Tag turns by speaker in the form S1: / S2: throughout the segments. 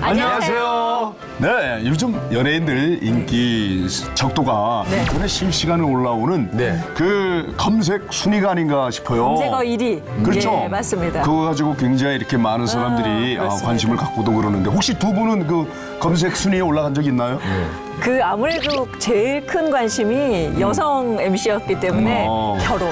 S1: 안녕하세요.
S2: 네, 요즘 연예인들 인기 적도가 인터넷 실시간으로 올라오는 그 검색 순위가 아닌가 싶어요.
S3: 검색어 1위.
S2: 그렇죠.
S3: 예, 맞습니다.
S2: 그거 가지고 굉장히 이렇게 많은 사람들이 관심을 갖고도 그러는데 혹시 두 분은 그 검색 순위에 올라간 적 있나요?
S3: 그 아무래도 제일 큰 관심이 여성 MC였기 때문에 결혼.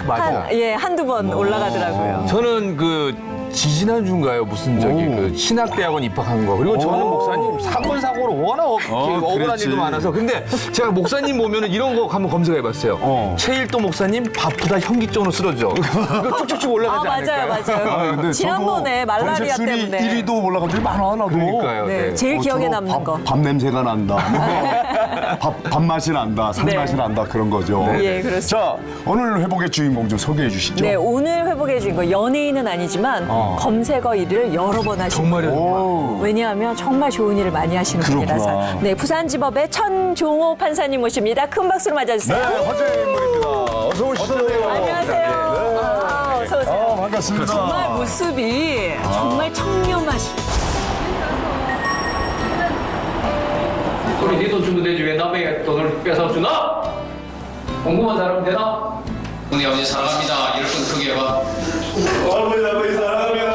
S2: 맞아.
S3: 한두 번 올라가더라고요.
S1: 저는 그 지지난주인가요? 무슨 저기 그 신학대학원 입학한 거. 그리고 저는 목사님 사건 사고로 워낙 억울한
S2: 그랬지.
S1: 일도 많아서. 근데 제가 목사님 보면은 이런 거 한번 검색해봤어요. 최일도 목사님 바쁘다 현기증으로 쓰러져. 이거 쭉쭉쭉 올라가지 않을까요?
S3: 맞아요.
S2: 근데
S3: 지난번에
S2: 저도
S3: 말라리아
S2: 검색 순위
S3: 때문에.
S2: 1위도 올라간 적이 많아, 나도.
S1: 그러니까요.
S3: 네, 제일 기억에
S2: 저거
S3: 남는 거.
S2: 밥 냄새가 난다. 밥맛이 난다. 살맛이 난다. 그런 거죠.
S3: 예, 그렇습니다.
S2: 자, 오늘 회복의 주인공 좀 소개해 주시죠.
S3: 네, 오늘 회복해 주인 거 연예인은 아니지만 검색어 1위를 여러 번 하신
S1: 정말요?
S2: 오.
S3: 왜냐하면 정말 좋은 일을 많이 하시는
S2: 그렇구나.
S3: 분이라서. 네, 부산지법의 천종호 판사님 모십니다. 큰 박수로
S2: 네,
S3: 맞아주세요.
S2: 화제의 인물입니다. 어서 오시죠.
S3: 안녕하세요. 어서 오세요.
S2: 반갑습니다.
S3: 정말 모습이 정말 청렴하시.
S4: 우리 네 돈 주면 되지 왜 남의 돈을 뺏어주나? 공부만 잘하면 되나? 우리 아버지 사랑합니다. 이럴 건 크게 해봐.
S5: 아버지 사랑합니다. 아버지 사랑합니다.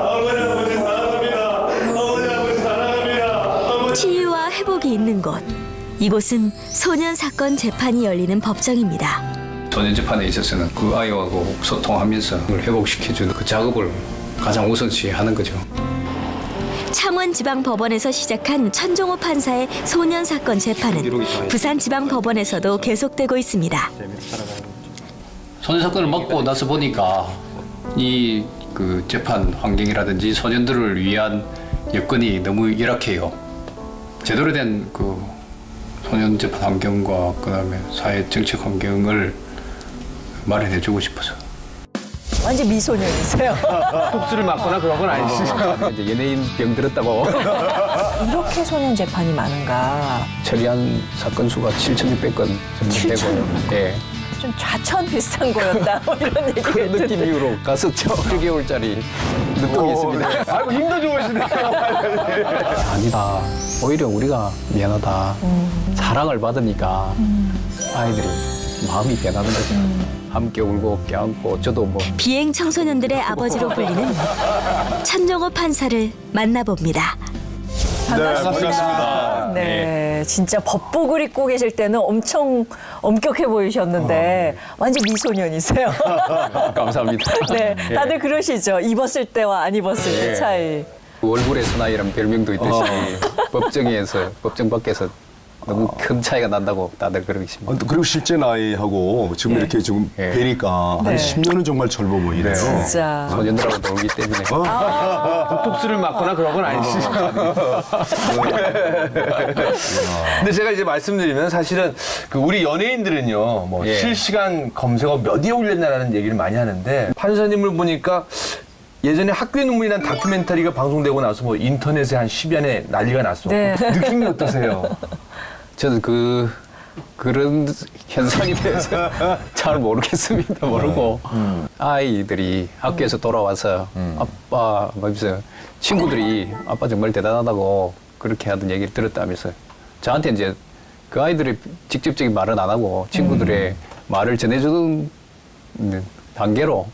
S5: 아버지 사랑합니다. 아버지 사랑합니다.
S6: 치유와 회복이 있는 곳. 이곳은 소년 사건 재판이 열리는 법정입니다.
S7: 소년 재판에 있어서는 그 아이하고 소통하면서 그걸 회복시켜주는 그 작업을 가장 우선시 하는 거죠.
S6: 창원지방법원에서 시작한 천종호 판사의 소년 사건 재판은 부산지방법원에서도 계속되고 있습니다.
S7: 소년 사건을 맡고 나서 보니까 이 그 재판 환경이라든지 소년들을 위한 여건이 너무 열악해요. 제대로 된 그 소년 재판 환경과 그다음에 사회 정책 환경을 마련해주고 싶어서.
S3: 완전 미소년이세요.
S1: 톡수를 맞거나 그런 건 아니시죠?
S7: 이제 연예인 병 들었다고
S3: 이렇게 소년 재판이 많은가.
S7: 처리한 사건 수가 7,600건 정도 되고요. 예.
S3: 좀 좌천 비슷한 거였다. 뭐 이런 얘기가
S7: 그
S3: 있던데.
S7: 느낌으로 갔었죠. 7개월짜리 늦동이 있습니다.
S1: 아이고 힘도 좋으시네요.
S7: 아니다. 오히려 우리가 미안하다. 사랑을 받으니까 아이들이 마음이 변하는 거죠. 함께 울고 껴안고 저도 뭐
S6: 비행 청소년들의 아버지로 불리는 천종호 판사를 만나봅니다.
S2: 반갑습니다.
S3: 네, 진짜 법복을 입고 계실 때는 엄청 엄격해 보이셨는데 완전 미소년이세요.
S7: 감사합니다.
S3: 네, 다들 그러시죠. 입었을 때와 안 입었을 때 차이.
S7: 얼굴의 사나이라는 별명도 있듯이 법정에서 법정 밖에서 너무 큰 차이가 난다고 다들 그러고 있습니다.
S2: 그리고 실제 나이하고 지금 이렇게 지금
S7: 예.
S2: 뵈니까 한
S3: 네.
S2: 10년은 정말 젊어 보이네요.
S3: 진짜.
S7: 소년들하고 놀기 때문에
S1: 톡수를 맞거나 그런 건 아니시죠? 근데 제가 이제 말씀드리면 사실은 그 우리 연예인들은요, 뭐
S7: 예.
S1: 실시간 검색어 몇 위에 올렸나라는 얘기를 많이 하는데 판사님을 보니까 예전에 학교의 눈물이라는 다큐멘터리가 방송되고 나서 뭐 인터넷에 한 10연에 난리가 났어.
S3: 네.
S1: 느낌이 어떠세요?
S7: 저는 그런 현상에 대해서 잘 모르겠습니다. 모르고 아이들이 학교에서 돌아와서 아빠 말면서 친구들이 아빠 정말 대단하다고 그렇게 하던 얘기를 들었다면서 저한테 이제 그 아이들의 직접적인 말은 안 하고 친구들의 말을 전해주는 단계로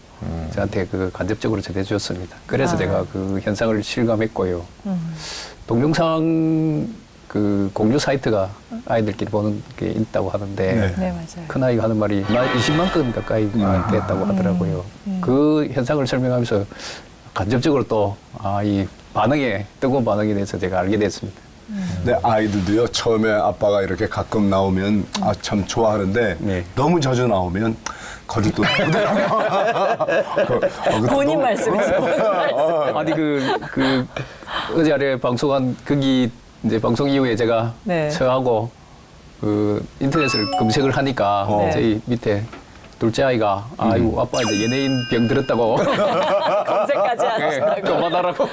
S7: 저한테 그 간접적으로 전해주었습니다. 그래서 제가 그 현상을 실감했고요. 동영상 그 공유 사이트가 아이들끼리 보는 게 있다고 하는데
S3: 네, 맞아요.
S7: 큰 아이가 하는 말이 20만 건 가까이 됐다고 하더라고요. 그 현상을 설명하면서 간접적으로 또 이 반응에 뜨거운 반응에 대해서 제가 알게 됐습니다.
S2: 네, 아이들도요, 처음에 아빠가 이렇게 가끔 나오면 참 좋아하는데
S7: 네.
S2: 너무 자주 나오면 거짓도
S3: 본인 말씀에서 본인 말씀.
S7: 아니 그 어제 아래 방송한 거기 이제 방송 이후에 제가
S3: 네.
S7: 저하고 그 인터넷을 검색을 하니까 저희 밑에 둘째 아이가 아이고 아빠 이제 연예인 병 들었다고
S3: 검색까지 하신다고.
S7: 그만하라고.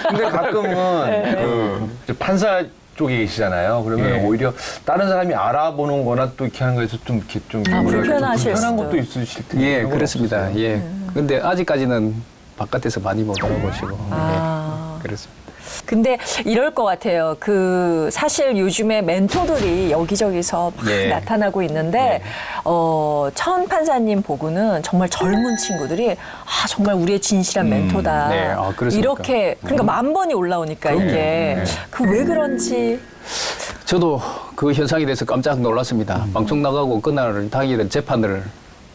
S1: 근데 가끔은 그 판사 쪽에 계시잖아요. 그러면
S7: 예.
S1: 오히려 다른 사람이 알아보는 거나 또 이렇게 하는 거에서 좀 이렇게 좀
S3: 불편하실
S1: 불편한
S3: 수도.
S1: 것도 있으실 텐데.
S7: 예,
S1: 그런 건
S7: 그렇습니다.
S1: 없으세요?
S7: 예. 근데 아직까지는 바깥에서 많이 못 알아보시고.
S3: 아.
S7: 예. 그렇습니다.
S3: 근데 이럴 것 같아요. 그 사실 요즘에 멘토들이 여기저기서 막
S7: 예.
S3: 나타나고 있는데 천 판사님 보고는 정말 젊은 친구들이 아 정말 우리의 진실한 멘토다.
S7: 네. 아, 그렇습니까?
S3: 이렇게 그러니까 만 번이 올라오니까 이게 그 왜 그런지.
S7: 저도 그 현상에 대해서 깜짝 놀랐습니다. 방송 나가고 그날 당일은 재판을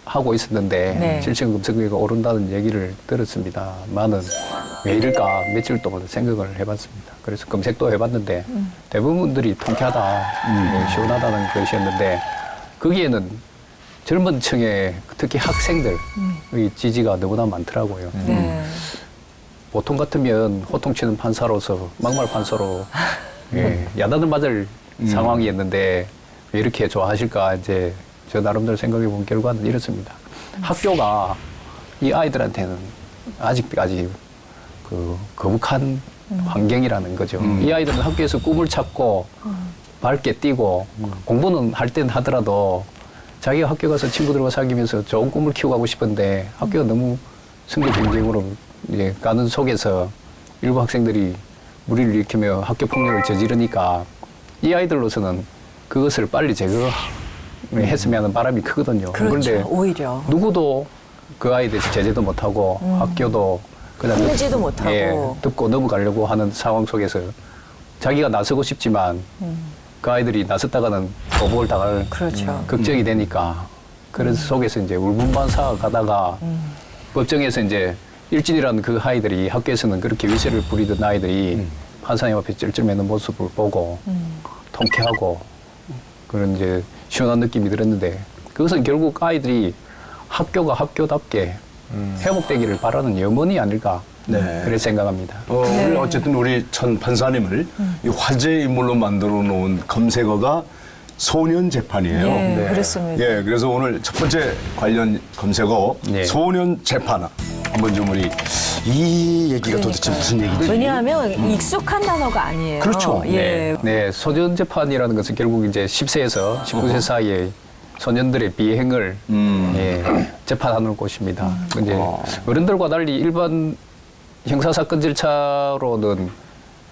S7: 하고 있었는데
S3: 네.
S7: 실시간 검색어가 오른다는 얘기를 들었습니다만은 왜 이럴까 며칠 동안 생각을 해봤습니다. 그래서 검색도 해봤는데 대부분들이 통쾌하다, 네, 시원하다는 것이었는데 거기에는 젊은 층의 특히 학생들의 지지가 너무나 많더라고요.
S3: 네.
S7: 보통 같으면 호통치는 판사로서 막말 판사로 예, 야단을 맞을 상황이었는데 왜 이렇게 좋아하실까 이제 저 나름대로 생각해 본 결과는 이렇습니다. 학교가 이 아이들한테는 아직까지 그 거북한 환경이라는 거죠. 이 아이들은 학교에서 꿈을 찾고 밝게 뛰고 공부는 할 땐 하더라도 자기가 학교 가서 친구들과 사귀면서 좋은 꿈을 키우고 가고 싶은데 학교가 너무 성적 경쟁으로 이제 가는 속에서 일부 학생들이 무리를 일으키며 학교 폭력을 저지르니까 이 아이들로서는 그것을 빨리 제거했으면 하는 바람이 크거든요.
S3: 그렇죠.
S7: 그런데
S3: 오히려
S7: 누구도 그 아이에 대해서 제재도 못하고 학교도 그냥
S3: 통지도 못하고.
S7: 예, 듣고 넘어가려고 하는 상황 속에서 자기가 나서고 싶지만 그 아이들이 나섰다가는 보복을 당할
S3: 그렇죠.
S7: 걱정이 되니까 그런 속에서 이제 울분반사 가다가 법정에서 이제 일진이라는 그 아이들이 학교에서는 그렇게 위세를 부리던 아이들이 판사님 앞에 쩔쩔매는 모습을 보고 통쾌하고 그런 이제 시원한 느낌이 들었는데 그것은 결국 아이들이 학교가 학교답게 회복되기를 바라는 염원이 아닐까
S2: 네.
S7: 그렇게 생각합니다.
S2: 오늘 어쨌든 우리 천 판사님을 이 화제 인물로 만들어 놓은 검색어가 소년 재판이에요.
S3: 예, 그렇습니다.
S2: 예, 그래서 오늘 첫 번째 관련 검색어
S7: 네.
S2: 소년 재판 한번 좀 우리 이 얘기가 도대체 무슨 얘기지?
S3: 왜냐하면 익숙한 단어가 아니에요.
S2: 그렇죠.
S3: 예.
S7: 네, 소년 재판이라는 것은 결국 이제 10세에서 19세 사이에 소년들의 비행을 예, 재판하는 곳입니다. 이제 어른들과 달리 일반 형사사건 절차로는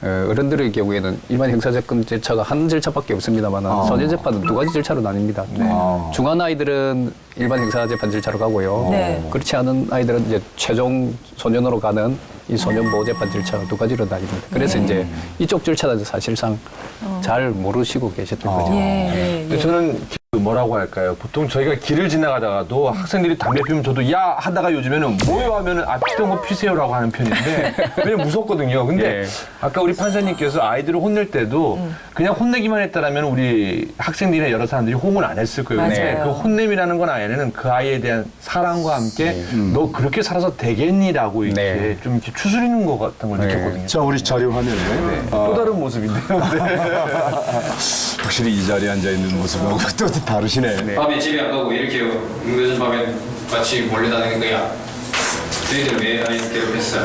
S7: 어른들의 경우에는 일반 형사사건 절차가 한 절차밖에 없습니다만 소년 재판은 두 가지 절차로 나뉩니다. 중한 아이들은 일반 형사재판 절차로 가고요.
S3: 네.
S7: 그렇지 않은 아이들은 이제 최종 소년으로 가는 이 소년보호재판 절차가 두 가지로 나뉩니다. 그래서 이제 이쪽 절차는 사실상 잘 모르시고 계셨던 거죠.
S1: 근데 저는 그 뭐라고 할까요? 보통 저희가 길을 지나가다가도 학생들이 담배 피우면 저도 야 하다가 요즘에는 뭐요 하면은 아 피던 거 피세요라고 하는 편인데 왜냐면 무섭거든요. 근데
S7: 예.
S1: 아까 우리 판사님께서 아이들을 혼낼 때도 그냥 혼내기만 했다라면 우리 학생들이나 여러 사람들이 호응을 안 했을 거예요. 근데
S3: 맞아요.
S1: 그 혼냄이라는 건 아이는 그 아이에 대한 사랑과 함께 너 그렇게 살아서 되겠니라고 이렇게
S7: 네.
S1: 좀 이렇게 추스리는 것 같은 걸 느꼈거든요.
S2: 자, 우리 자료 화면에
S1: 또 다른 모습인데요.
S2: 확실히 이 자리에 앉아 있는 모습하고 또 다르시네.
S4: 밤에 집에 안 가고 이렇게 늦은 밤에 같이 몰려다니는 거야. 너희들 왜 아이를 괴롭혔어?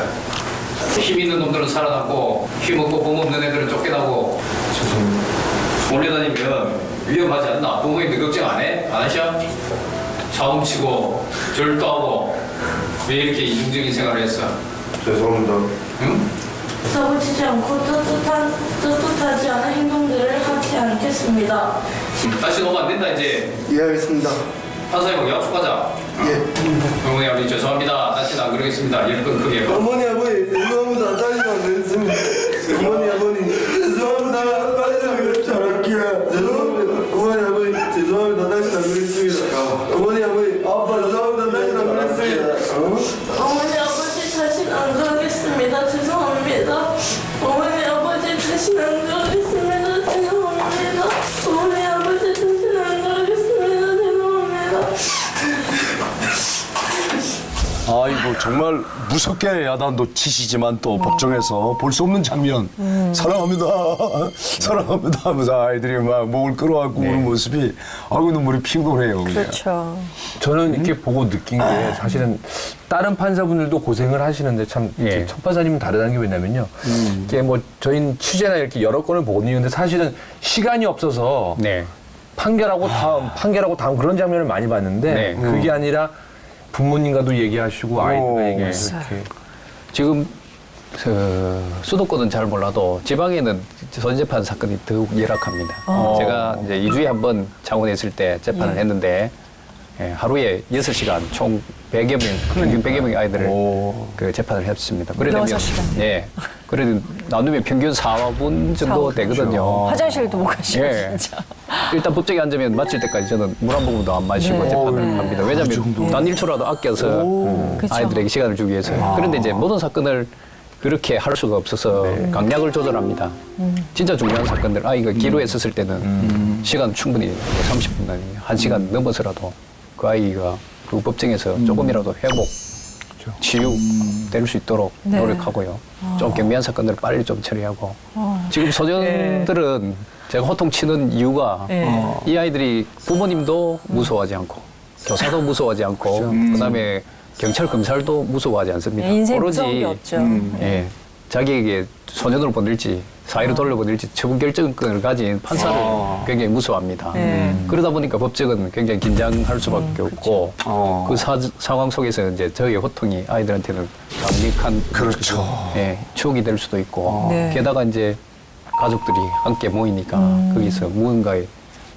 S4: 힘 있는 놈들은 살아남고 힘 없고 봄 없는 애들은 쫓겨나고 몰려다니면 위험하지 않나? 부모님들 걱정 안 해? 안 하셔? 차움치고 절도하고 왜 이렇게 이중적인 생활을 했어?
S5: 죄송합니다.
S4: 응?
S8: 싸우치지 않고 떳떳하지 않은 행동들을 하지 않겠습니다.
S4: 다시 오면 안 된다 이제.
S5: 예, 알겠습니다.
S4: 판사님하고 약속하자.
S5: 예.
S4: 어머니 아버지 죄송합니다. 다시는 안 그러겠습니다. 일건 크게.
S5: 어머니, 아버지, 죄송합니다. 다시는 안 그랬습니다. 어머니, 아버니, 죄송합니다. 다시는 안 그랬습니다. 죄송합니다. 어머니, 아버지, 죄송합니다. 다시는 안 그랬습니다. 어머니, 아버지, 아빠, 죄송합니다. 다시는 안 그랬습니다.
S8: 어머니 아버지 다시는 안 그러겠습니다. 죄송합니다. 어머니 아버지 다시는 안 그러겠습니다. 죄송합니다. 어머니 아버지 다시는 안 그러겠습니다. 죄송합니다.
S2: 아이고 정말 무섭게 야단도 치시지만 또 법정에서 볼 수 없는 장면 사랑합니다 사랑합니다 하면서 아이들이 막 목을 끌어안고 우는 모습이 아이고 눈물이 핑근해요. 그냥.
S3: 그렇죠.
S1: 저는 이렇게 보고 느낀 게 사실은 다른 판사분들도 고생을 하시는데 참
S7: 예.
S1: 첫 판사님은 다르다는 게 뭐냐면요. 이게 뭐 저희는 취재나 이렇게 여러 건을 보거든요. 근데 사실은 시간이 없어서
S7: 네.
S1: 판결하고 다음 그런 장면을 많이 봤는데
S7: 네.
S1: 그게 아니라 부모님과도 얘기하시고 아이들과 얘기하시고 이렇게.
S7: 지금 수도권은 잘 몰라도 지방에는 선재판 사건이 더욱 열악합니다. 제가 이제 2주에 한 번 창원에 있을 때 재판을 했는데 하루에 6시간 총 100여 명, 평균 100여 명의 아이들을 그 재판을 했습니다. 그러려면
S3: 6시간.
S7: 예. 그래도 나누면 평균 4분 정도 되거든요.
S3: 화장실도 못 가시고
S7: 예.
S3: 진짜.
S7: 일단 법정에 앉으면 마칠 때까지 저는 물 한 모금도 안 마시고
S3: 네.
S7: 재판을 합니다. 왜냐하면 난 1초라도 아껴서
S3: 그쵸.
S7: 아이들에게 시간을 주기 위해서요. 그런데 이제 모든 사건을 그렇게 할 수가 없어서 강약을 조절합니다. 진짜 중요한 사건들 아이가 기로에 섰을 때는 시간 충분히 30분 아니 1시간 넘어서라도 그 아이가 그 법정에서 조금이라도 회복, 치유될 수 있도록
S3: 네.
S7: 노력하고요. 좀 경미한 사건들을 빨리 좀 처리하고 지금 소년들은 제가 호통치는 이유가 이 아이들이 부모님도 무서워하지 않고 교사도 무서워하지 않고 그다음에 경찰 검찰도 무서워하지 않습니다.
S3: 인생 무서운 게 없죠.
S7: 예, 자기에게 소년으로 보낼지 사회로 돌려보낼지 처분 결정권을 가진 판사를 굉장히 무서워합니다. 그러다 보니까 법정은 굉장히 긴장할 수밖에 없고 그 상황 속에서 이제 저희의 호통이 아이들한테는 강력한
S2: 그렇죠.
S7: 예, 추억이 될 수도 있고
S3: 네.
S7: 게다가 이제 가족들이 함께 모이니까 거기서 무언가의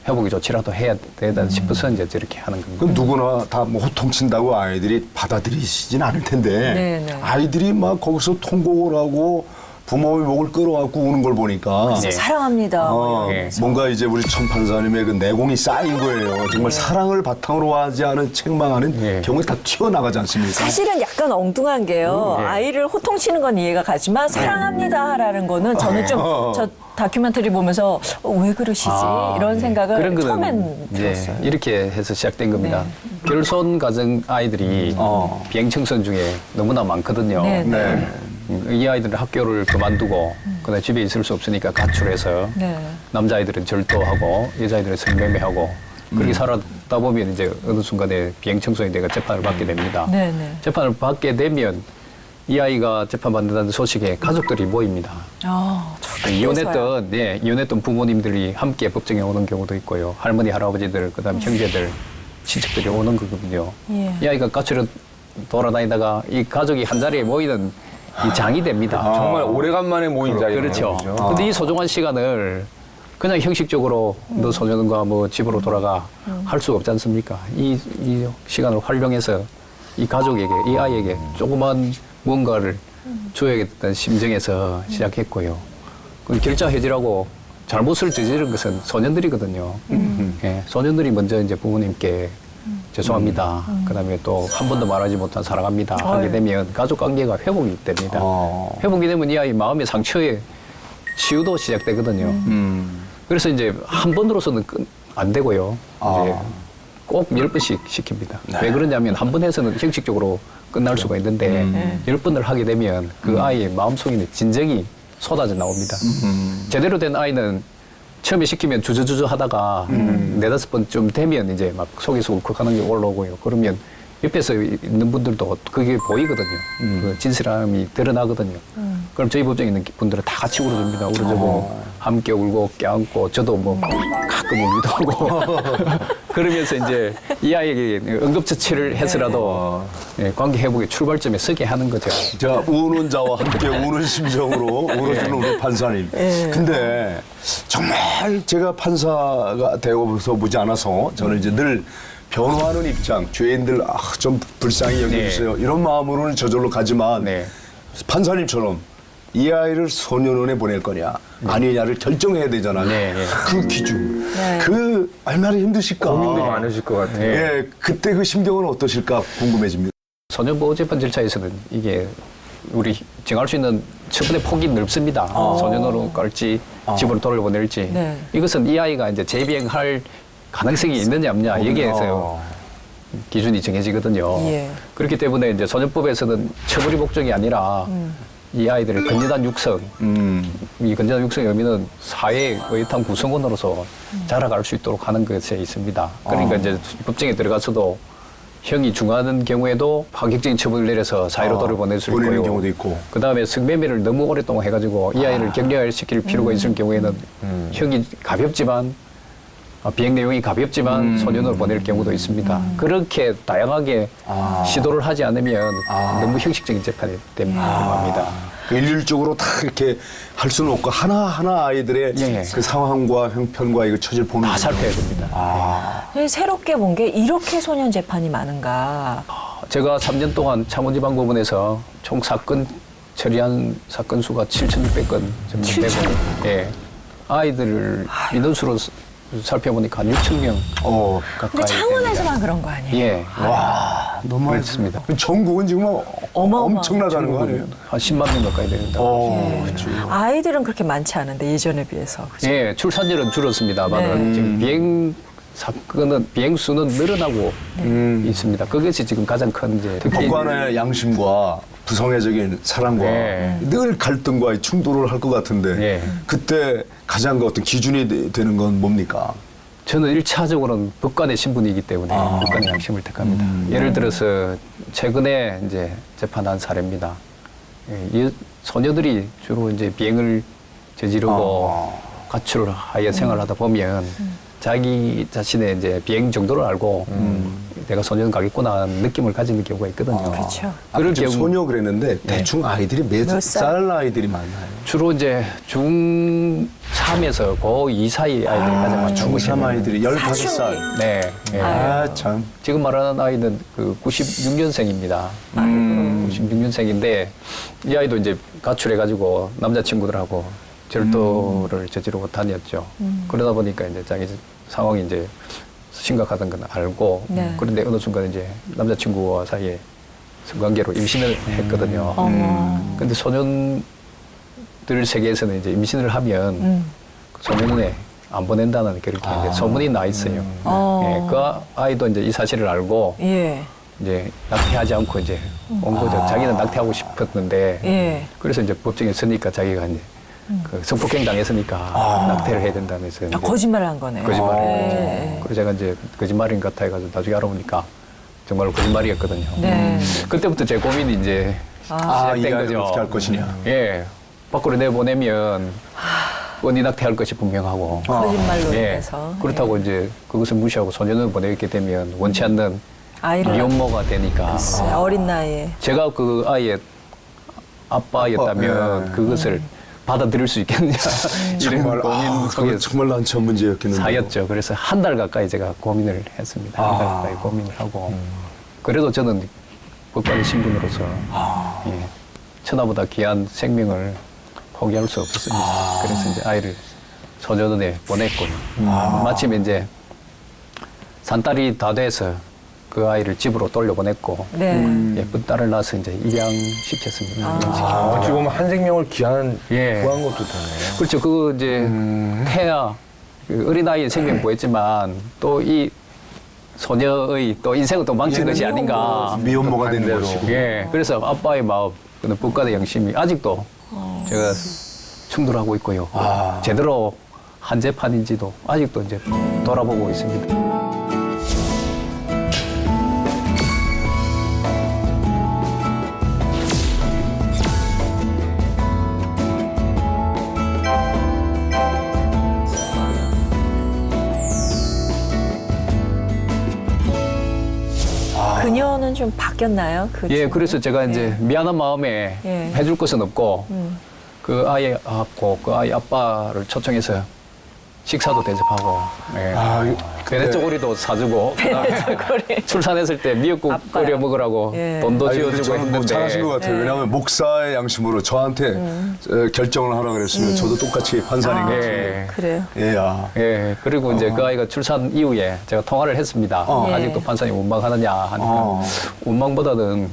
S7: 회복이 좋지라도 해야 되다 싶어서 이제 저렇게 하는 겁니다.
S2: 그럼 누구나 다 뭐 호통친다고 아이들이 받아들이시진 않을 텐데
S3: 네, 네.
S2: 아이들이 막 거기서 통곡을 하고 부모의 목을 끌어안고 우는 걸 보니까
S3: 진짜 사랑합니다.
S7: 예.
S2: 뭔가 이제 우리 천 판사님의 그 내공이 쌓인 거예요. 정말 사랑을 바탕으로 하지 않은 책망하는
S7: 예.
S2: 경우에 다 튀어나가지 않습니까?
S3: 사실은 약간 엉뚱한 게요. 아이를 호통치는 건 이해가 가지만 사랑합니다라는 거는 저는 좀 저 다큐멘터리 보면서 왜 그러시지 이런 생각을
S7: 그런 거는
S3: 처음엔
S7: 예,
S3: 들었어요.
S7: 이렇게 해서 시작된 겁니다. 결손 가정 아이들이 비행 청소년 중에 너무나 많거든요.
S3: 네, 네.
S7: 이 아이들은 학교를 그만두고 그다음에 집에 있을 수 없으니까 가출해서
S3: 네.
S7: 남자아이들은 절도하고 여자아이들은 성매매하고 그렇게 살았다 보면 이제 어느 순간에 비행 청소년이 돼가 재판을 받게 됩니다.
S3: 네, 네.
S7: 재판을 받게 되면 이 아이가 재판받는다는 소식에 가족들이 모입니다. 이혼했던 부모님들이 함께 법정에 오는 경우도 있고요. 할머니, 할아버지들, 그다음 형제들, 친척들이 오는 거거든요.
S3: 예.
S7: 이 아이가 가출해 돌아다니다가 이 가족이 한 자리에 모이는 이 장이 됩니다.
S1: 정말 오래간만에 모인 자리예요.
S7: 그렇죠. 근데 이 소중한 시간을 그냥 형식적으로 너 소년과 뭐 집으로 돌아가 할 수가 없지 않습니까? 이 시간을 활용해서 이 가족에게, 이 아이에게 조그만 뭔가를 줘야겠다는 심정에서 시작했고요. 그 결자 해지라고 잘못을 저지른 것은 소년들이거든요. 예, 소년들이 먼저 이제 부모님께 죄송합니다. 그다음에 또 한 번도 말하지 못한 사랑합니다. 하게 되면 가족 관계가 회복이 됩니다. 회복이 되면 이 아이 마음의 상처에 치유도 시작되거든요. 그래서 이제 한 번으로서는 안 되고요. 이제 꼭 10번씩 시킵니다. 왜 그러냐면 한 번 해서는 형식적으로 끝날 수가 있는데 10번을 하게 되면 그 아이의 마음속에 있는 진정이 쏟아져 나옵니다. 제대로 된 아이는 처음에 시키면 주저주저 하다가 4-5번쯤 되면 이제 막 속에서 울컥하는 게 올라오고요. 그러면 옆에서 있는 분들도 그게 보이거든요. 그 진실함이 드러나거든요. 그럼 저희 법정에 있는 분들은 다 같이 울어줍니다. 울어주고 함께 울고 껴안고 저도 뭐 가끔 울기도 하고 그러면서 이제 이 아이에게 응급처치를 해서라도 예, 관계 회복의 출발점에 서게 하는 거죠.
S2: 자, 우는 자와 함께 우는 심정으로 울어주는 우리 판사님. 근데 정말 제가 판사가 되어서 보지 않아서 저는 이제 늘 변호하는 입장, 죄인들 좀 불쌍히 여겨주세요. 이런 마음으로는 저절로 가지만 판사님처럼 이 아이를 소년원에 보낼 거냐 아니냐를 결정해야 되잖아요. 그 기준, 그 얼마나 힘드실까.
S1: 고민도 많으실 것 같아요.
S2: 예, 그때 그 심경은 어떠실까 궁금해집니다.
S7: 소년보호재판 절차에서는 이게 우리 정할 수 있는 처분의 폭이 넓습니다. 소년원으로 깔지 집으로 돌려보낼지. 이것은 이 아이가 이제 재비행할 가능성이 있느냐 없느냐 여기에서 기준이 정해지거든요.
S3: 예.
S7: 그렇기 때문에 이제 소년법에서는 처벌이 목적이 아니라 이 아이들의 건전한 육성, 이 건전한 육성의 의미는 사회의 의탄 구성원으로서 자라갈 수 있도록 하는 것에 있습니다. 그러니까 이제 법정에 들어가서도 형이 중하는 경우에도 파격적인 처벌을 내려서 사회로 돌려보낼 수
S2: 보내는
S7: 있고요.
S2: 경우도 있고.
S7: 그다음에 성매매를 너무 오랫동안 해가지고 이 아이를 격려시킬 필요가 있을 경우에는 형이 가볍지만 비행 내용이 가볍지만 소년으로 보낼 경우도 있습니다. 그렇게 다양하게 시도를 하지 않으면 너무 형식적인 재판이 됩니다.
S2: 일률적으로 다 이렇게 할 수는 없고 하나하나 아이들의
S7: 예.
S2: 그 상황과 형편과 이거 처지를 보는
S7: 다 살펴야 됩니다.
S3: 새롭게 본 게 이렇게 소년 재판이 많은가.
S7: 제가 3년 동안 창원지방법원에서 총 사건 처리한 사건 수가 7,600건 정도 되고, 예. 아이들을 인원수로 살펴보니까 한 6,000명 가까이.
S3: 근데 창원에서만
S7: 됩니다.
S3: 그런 거 아니에요?
S7: 예.
S2: 와, 너무
S7: 그렇습니다.
S2: 전국은 지금
S3: 어마어마한
S2: 엄청나다는 거 아니에요?
S7: 한 10만 명 가까이 됩니다.
S2: 그렇죠.
S3: 아이들은 그렇게 많지 않은데 예전에 비해서. 그죠?
S7: 예, 출산율은 줄었습니다만 지금 비행 수는 늘어나고 있습니다. 그것이 지금 가장 큰 이제 특히
S2: 법관의 양심과 부성애적인 사랑과
S7: 예.
S2: 늘 갈등과 충돌을 할 것 같은데
S7: 예.
S2: 그때 가장 그 어떤 기준이 되는 건 뭡니까?
S7: 저는 1차적으로는 법관의 신분이기 때문에 법관의 양심을 택합니다. 예를 들어서 최근에 이제 재판한 사례입니다. 예, 이 소녀들이 주로 이제 비행을 저지르고 가출하여 생활하다 보면 자기 자신의 이제 비행 정도를 알고 내가 소년 가겠구나 하는 느낌을 가지는 경우가 있거든요.
S3: 그렇죠.
S2: 그럴
S7: 경우
S2: 소녀 그랬는데 대충 아이들이 몇 살 아이들이 많나요?
S7: 주로 이제 중3에서 고2 사이 아이들이 가장 많다고
S2: 중3 아이들이 15살.
S7: 네. 예.
S2: 아, 참.
S7: 지금 말하는 아이는 그 96년생입니다. 96년생인데 이 아이도 이제 가출해가지고 남자친구들하고 절도를 저지르고 다녔죠. 그러다 보니까 이제 자기 상황이 이제 심각하다는 건 알고 그런데 어느 순간 이제 남자친구와 사이에 성관계로 임신을 했거든요. 근데 소년들 세계에서는 이제 임신을 하면 소년원에 안 보낸다는 그렇게 이제 소문이 나 있어요. 예, 그 아이도 이제 이 사실을 알고 이제 낙태하지 않고 이제 온 거죠. 자기는 낙태하고 싶었는데 그래서 이제 법정에 서니까 자기가 이제 그 성폭행 당했으니까 낙태를 해야 된다면서
S3: 거짓말을 한 거네요.
S7: 거짓말을 한 거죠. 그래서 제가 이제 거짓말인 것 같아 해가지고 나중에 알아보니까 정말 거짓말이었거든요. 그때부터 제 고민이 이제
S2: 이
S7: 시작된
S2: 아이를
S7: 거죠.
S2: 어떻게 할 것이냐.
S7: 예, 밖으로 내보내면 언니 낙태할 것이 분명하고
S3: 거짓말로
S7: 예,
S3: 인해서.
S7: 그렇다고 이제 그것을 무시하고 소년을 보내게 되면 원치 않는
S3: 아이를
S7: 미혼모가 되니까
S3: 어린 나이에.
S7: 제가 그 아이의 아빠였다면 그것을 받아들일 수 있겠냐 이런
S2: 정말
S7: 고민 속에
S2: 정말 난처한 문제였겠는데.
S7: 사였죠. 그래서 한 달 가까이 제가 고민을 했습니다. 한 달 가까이 고민을 하고 그래도 저는 법관의 신분으로서 예, 천하보다 귀한 생명을 포기할 수 없었습니다. 그래서 이제 아이를 소년원에 보냈고 마침 이제 산딸이 다 돼서 그 아이를 집으로 돌려보냈고 예쁜 딸을 낳아서 이제 입양시켰습니다.
S1: 어찌 보면 한 생명을 구한
S7: 예.
S1: 것도 되네요.
S7: 그렇죠. 그 이제 태아 그 어린아이의 생명 구했지만 또 이 소녀의 또 인생을 또 망친 것이 아닌가.
S2: 미혼모가 되는 것이고.
S7: 예. 그래서 아빠의 마음, 그는 법관의 양심이 아직도 제가 충돌하고 있고요. 제대로 한 재판인지도 아직도 이제 돌아보고 있습니다.
S3: 그녀는 좀 바뀌었나요?
S7: 예, 그래서 제가 이제 미안한 마음에 해줄 것은 없고 그 아이하고 그 아이 아빠를 초청해서 식사도 대접하고 베네쪼고리도 사주고 출산했을 때 미역국 끓여 먹으라고 돈도 지어주고
S2: 저는 뭐
S7: 했는데
S2: 잘하신 것 같아요. 왜냐하면 목사의 양심으로 저한테 결정을 하라 그랬으면 저도 똑같이 판사인 것 같은데.
S3: 그래요.
S7: 예, 그리고 이제 그 아이가 출산 이후에 제가 통화를 했습니다. 아직도 판사님 원망하느냐 하니까 원망보다는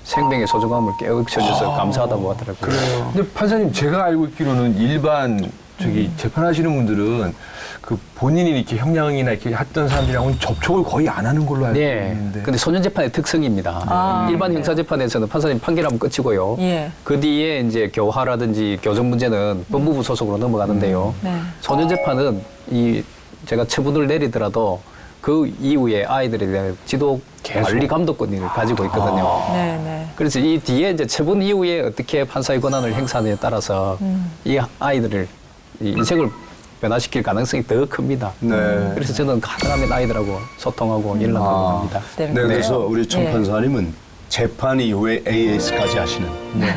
S7: 생명의 소중함을 깨우쳐줘서 감사하다고 하더라고요.
S1: 근데 판사님 제가 알고 있기로는 일반 재판하시는 분들은 그 본인이 이렇게 형량이나 이렇게 했던 사람들이랑은 접촉을 거의 안 하는 걸로 알고
S7: 네.
S1: 있는데.
S7: 근데 소년 재판의 특성입니다. 일반 형사 재판에서는 판사님 판결하면 끝이고요.
S3: 예.
S7: 그 뒤에 이제 교화라든지 교정 문제는 법무부 소속으로 넘어가는데요.
S3: 네.
S7: 소년 재판은 제가 처분을 내리더라도 그 이후에 아이들에 대한 지도 관리 감독권을 가지고 있거든요.
S3: 네, 네.
S7: 그래서 이 뒤에 이제 처분 이후에 어떻게 판사의 권한을 행사하느냐에 따라서 이 아이들을 이 인생을 변화시킬 가능성이 더 큽니다.
S2: 네.
S7: 그래서 저는 가능하면 아이들하고 소통하고 연락하고 합니다.
S2: 네, 그래서 우리 청 판사님은 재판 이후에 AS까지 하시는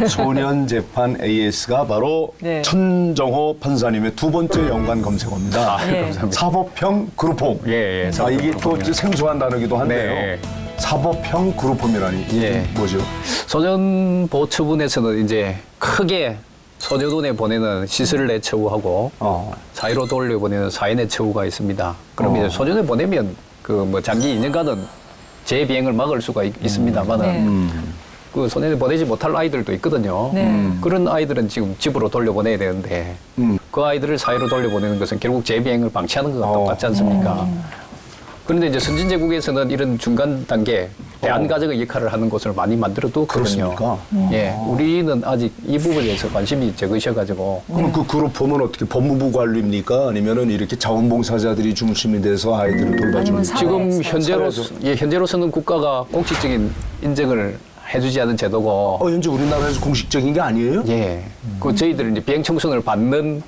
S2: 소년 재판 AS가 바로
S3: 네.
S2: 천정호 판사님의 두 번째 연관 검색어입니다.
S3: 예.
S7: 감사합니다.
S2: 사법형 그룹홈.
S7: 예, 예, 사법형
S2: 이게 또
S7: 그룹홈이요.
S2: 생소한 단어기도 한데요.
S7: 네.
S2: 사법형 그룹홈이라니
S7: 예.
S2: 뭐죠?
S7: 소년 보호처분에서는 이제 크게 소년원에 보내는 시설내 처우하고 사회로 돌려보내는 사회내 처우가 있습니다. 그럼 이제 소년에 보내면 그 뭐 장기 2년간은 재비행을 막을 수가 있습니다만은 그 소년에 보내지 못할 아이들도 있거든요.
S3: 네.
S7: 그런 아이들은 지금 집으로 돌려보내야 되는데 그 아이들을 사회로 돌려보내는 것은 결국 재비행을 방치하는 것과 똑같지 않습니까? 그런데 이제 선진제국에서는 이런 중간 단계 대안가정의 역할을 하는 곳을 많이 만들어두거든요.
S2: 그렇습니까?
S7: 예, 우리는 아직 이 부분에 대해서 관심이 적으셔가지고
S2: 그럼 그 그룹홈은 어떻게 법무부 관리입니까? 아니면은 이렇게 자원봉사자들이 중심이 돼서 아이들을 돌봐주는
S3: 아니면 사회-
S7: 지금
S3: 사회에서.
S7: 현재로서는 국가가 공식적인 인정을 해주지 않은 제도고
S2: 현재 우리나라에서 공식적인 게 아니에요?
S7: 예, 그 저희들은 이제 비행 청소년을 받는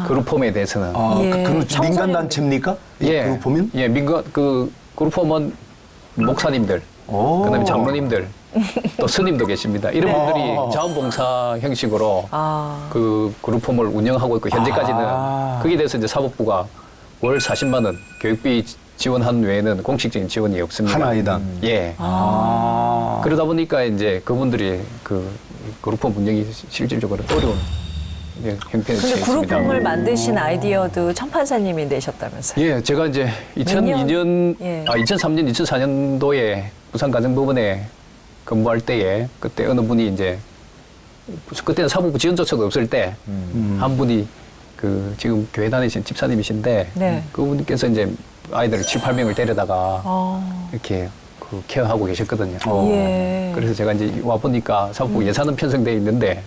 S7: 그룹홈에 대해서는
S3: 예,
S2: 그건
S3: 청소년-
S2: 민간 단체입니까? 이
S7: 예,
S2: 그룹홈은?
S7: 예, 민간 그 그룹홈은 목사님들, 그다음에 장로님들, 또 스님도 계십니다. 이런 분들이 자원봉사 형식으로 그 그룹홈을 운영하고 있고 현재까지는 거기에 대해서 이제 사법부가 월 40만 원 교육비 지원한 외에는 공식적인 지원이 없습니다.
S2: 한 아이당?
S7: 예. 그러다 보니까 이제 그분들이 그 그룹홈 운영이 실질적으로 어려운 형편에
S3: 근데
S7: 처해 있습니다.
S3: 그룹홈을 만드신 아이디어도 천 판사님이 내셨다면서요?
S7: 예, 제가 이제
S3: 몇
S7: 2003년,
S3: 예.
S7: 2004년도에 부산가정법원에 근무할 때에 그때 어느 분이 이제 그때는 사법부 지원조차도 없을 때 한 분이 그 지금 교회 다니신 집사님이신데
S3: 네.
S7: 그분께서 이제 아이들을 7, 8명을 데려다가 이렇게 그 케어하고 계셨거든요.
S3: 예.
S7: 그래서 제가 이제 와 보니까 사법부 예산은 편성되어 있는데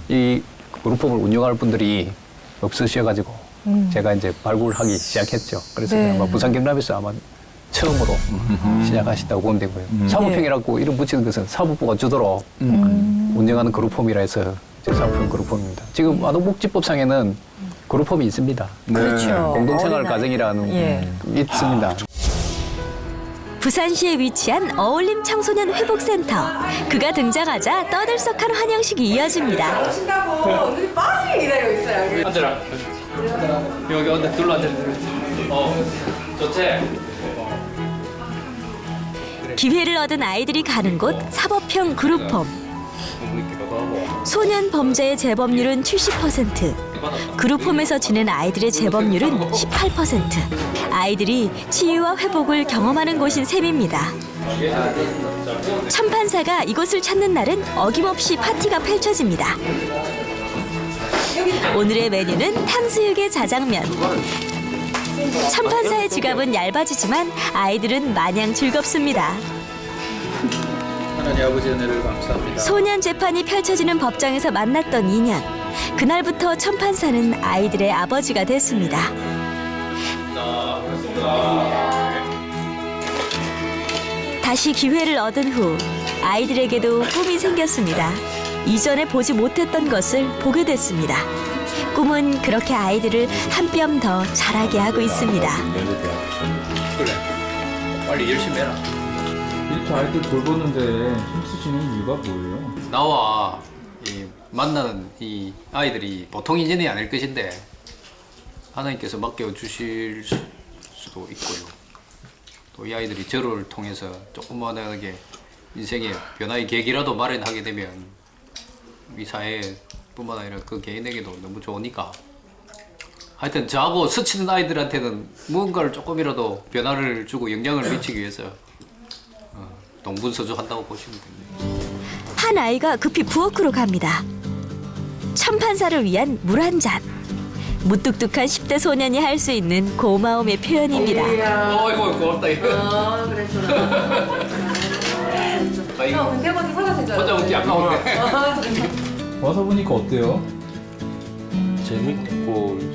S7: 이 그룹홈을 운영할 분들이 없으셔가지고 제가 이제 발굴하기 시작했죠. 그래서
S3: 네.
S7: 아마 부산 경남에서 아마 처음으로 시작하셨다고 보면 되고요. 사법형이라고 이름 붙이는 것은 사법부가 주도로 운영하는 그룹홈이라 해서 이제 사법형 그룹홈입니다. 지금 아동복지법상에는 그룹홈이 있습니다.
S3: 그렇죠.
S7: 공동생활
S3: 어린아이.
S7: 가정이라는
S3: 예.
S7: 있습니다.
S6: 부산시에 위치한 어울림 청소년 회복센터. 그가 등장하자 떠들썩한 환영식이 이어집니다.
S9: 오신다고 오늘이 빠지게 기다리고 있어요.
S7: 앉아라. 여기 언제 둘러 앉아. 좋지.
S6: 기회를 얻은 아이들이 가는 곳 사법형 그룹홈. 소년 범죄의 재범률은 70%. 그룹홈에서 지낸 아이들의 재범률은 18%. 아이들이 치유와 회복을 경험하는 곳인 셈입니다. 천 판사가 이곳을 찾는 날은 어김없이 파티가 펼쳐집니다. 오늘의 메뉴는 탕수육에 자장면. 천 판사의 지갑은 얇아지지만 아이들은 마냥 즐겁습니다.
S7: 하나님 아버지 은혜를 감사합니다.
S6: 소년 재판이 펼쳐지는 법정에서 만났던 인연. 그날부터 천 판사는 아이들의 아버지가 됐습니다. 다시 기회를 얻은 후 아이들에게도 꿈이 생겼습니다. 이전에 보지 못했던 것을 보게 됐습니다. 꿈은 그렇게 아이들을 한 뼘 더 자라게 하고 있습니다.
S7: 그래. 빨리 열심히 해라.
S10: 이렇게 아이들 돌보는데 힘쓰시는 이유가 뭐예요?
S7: 나와 만나는 이 아이들이 보통 인연이 아닐 것인데 하나님께서 맡겨 주실 수도 있고요. 또 이 아이들이 저를 통해서 조그만하게 인생의 변화의 계기라도 마련하게 되면 이 사회뿐만 아니라 그 개인에게도 너무 좋으니까 하여튼 저하고 스치는 아이들한테는 무언가를 조금이라도 변화를 주고 영향을 미치기 위해서 동분서주한다고 보시면 됩니다.
S6: 한 아이가 급히 부엌으로 갑니다. 천 판사를 위한 물 한 잔. 무뚝뚝한 10대 소년이 할 수 있는 고마움의 표현입니다.
S7: 어이구 고맙다 이거.
S9: 그랬구나. 형, 근데 먼저 사다 되잖아.
S7: 혼자 먹기 아까운데.
S10: 와서 보니까 어때요?
S11: 재밌고 이제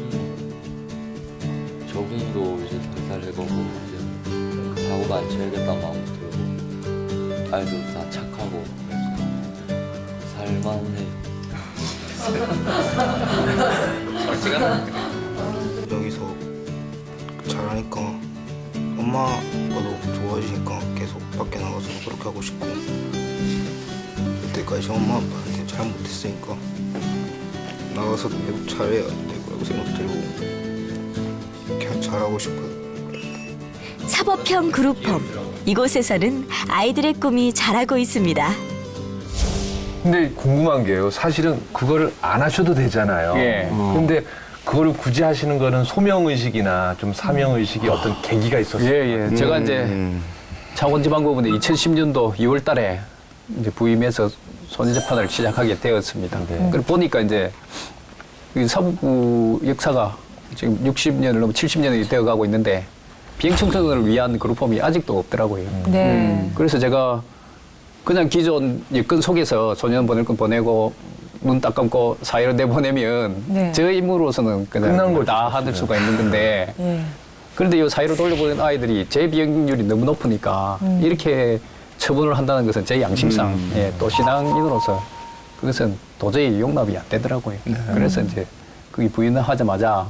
S11: 적응도 이제 살살 해가고 이제 사고도 안 쳐야겠다 마음 들고 아이들도 다 착하고 그래서 살만해.
S12: 여기서 잘하니까 엄마도 좋아지니까 계속 밖에 나가서 그렇게 하고 싶고 그때까지 엄마 아빠한테 잘 못했으니까 나가서도 계속 잘해야 될 거라고 생각 들고 그냥 잘하고 싶어요.
S6: 사법형 그룹홈. 이곳에서는 아이들의 꿈이 자라고 있습니다.
S1: 근데 궁금한 게요. 사실은 그거를 안 하셔도 되잖아요.
S7: 예.
S1: 근데 그거를 굳이 하시는 거는 소명의식이나 좀 사명의식이 어떤 계기가 있었어요?
S7: 예. 제가 이제 창원지방법원에 2010년도 2월 달에 이제 부임해서 소년재판을 시작하게 되었습니다. 그리고 보니까 이제 이 사법부 역사가 지금 60년을 넘어 70년이 되어 가고 있는데 비행청소년을 위한 그룹홈이 아직도 없더라고요.
S3: 네.
S7: 그래서 제가 그냥 기존 여건 속에서 소년 보낼 건 보내고 눈 딱 감고 사회로 내보내면
S3: 네.
S7: 저 임무로서는
S1: 끝난
S7: 그냥
S1: 거죠,
S7: 다 하들 수가 있는 건데
S3: 예.
S7: 그런데 이 사회로 돌려보낸 아이들이 재비행률이 너무 높으니까 이렇게 처분을 한다는 것은 제 양심상 또 신앙인으로서 그것은 도저히 용납이 안 되더라고요. 그래서 이제 그게 부인을 하자마자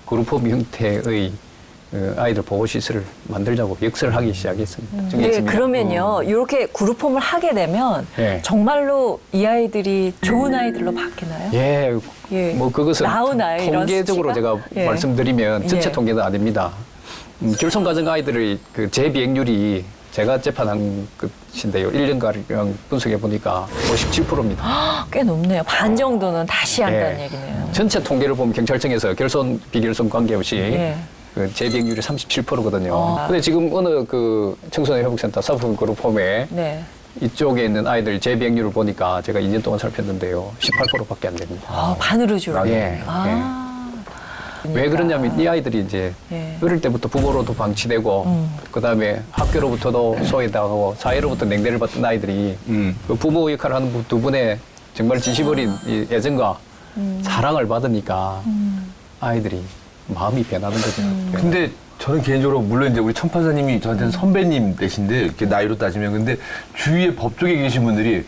S7: 그룹홈 형태의 아이들 보호시설을 만들자고 역설을 하기 시작했습니다.
S3: 네,
S7: 정했습니다.
S3: 그러면요. 이렇게 그룹홈을 하게 되면
S7: 예.
S3: 정말로 이 아이들이 좋은 아이들로 바뀌나요?
S7: 예,
S3: 예.
S7: 뭐 그것은
S3: 나은 아이, 이런
S7: 통계적으로
S3: 수치가?
S7: 제가
S3: 예.
S7: 말씀드리면 전체
S3: 예.
S7: 통계는 아닙니다. 결손 가정 아이들의 그 재비행률이 제가 재판한 것인데요. 1년가량 분석해 보니까 57%입니다.
S3: 꽤 높네요. 반 정도는 다시 한다는
S7: 예.
S3: 얘기네요.
S7: 전체 통계를 보면 경찰청에서 결손, 비결손 관계없이
S3: 예.
S7: 그 재비행률이 37%거든요. 근데 지금 어느 그 청소년 회복센터 사법 그룹홈에
S3: 네.
S7: 이쪽에 있는 아이들 재비행률을 보니까 제가 2년 동안 살폈는데요. 18%밖에 안 됩니다.
S3: 아, 반으로 줄어요.
S7: 예.
S3: 아.
S7: 왜 그러냐면 이 아이들이 이제
S3: 예.
S7: 어릴 때부터 부모로도 방치되고 그다음에 학교로부터도 소외당하고 사회로부터 냉대를 받던 아이들이 그 부모 역할을 하는 두 분의 정말 진심 어린 이 애정과 사랑을 받으니까 아이들이 마음이 변하는 거죠.
S1: 근데 저는 개인적으로 물론 이제 우리 천 판사님이 저한테는 선배님 되신데 이렇게 나이로 따지면 근데 주위에 법조계 계신 분들이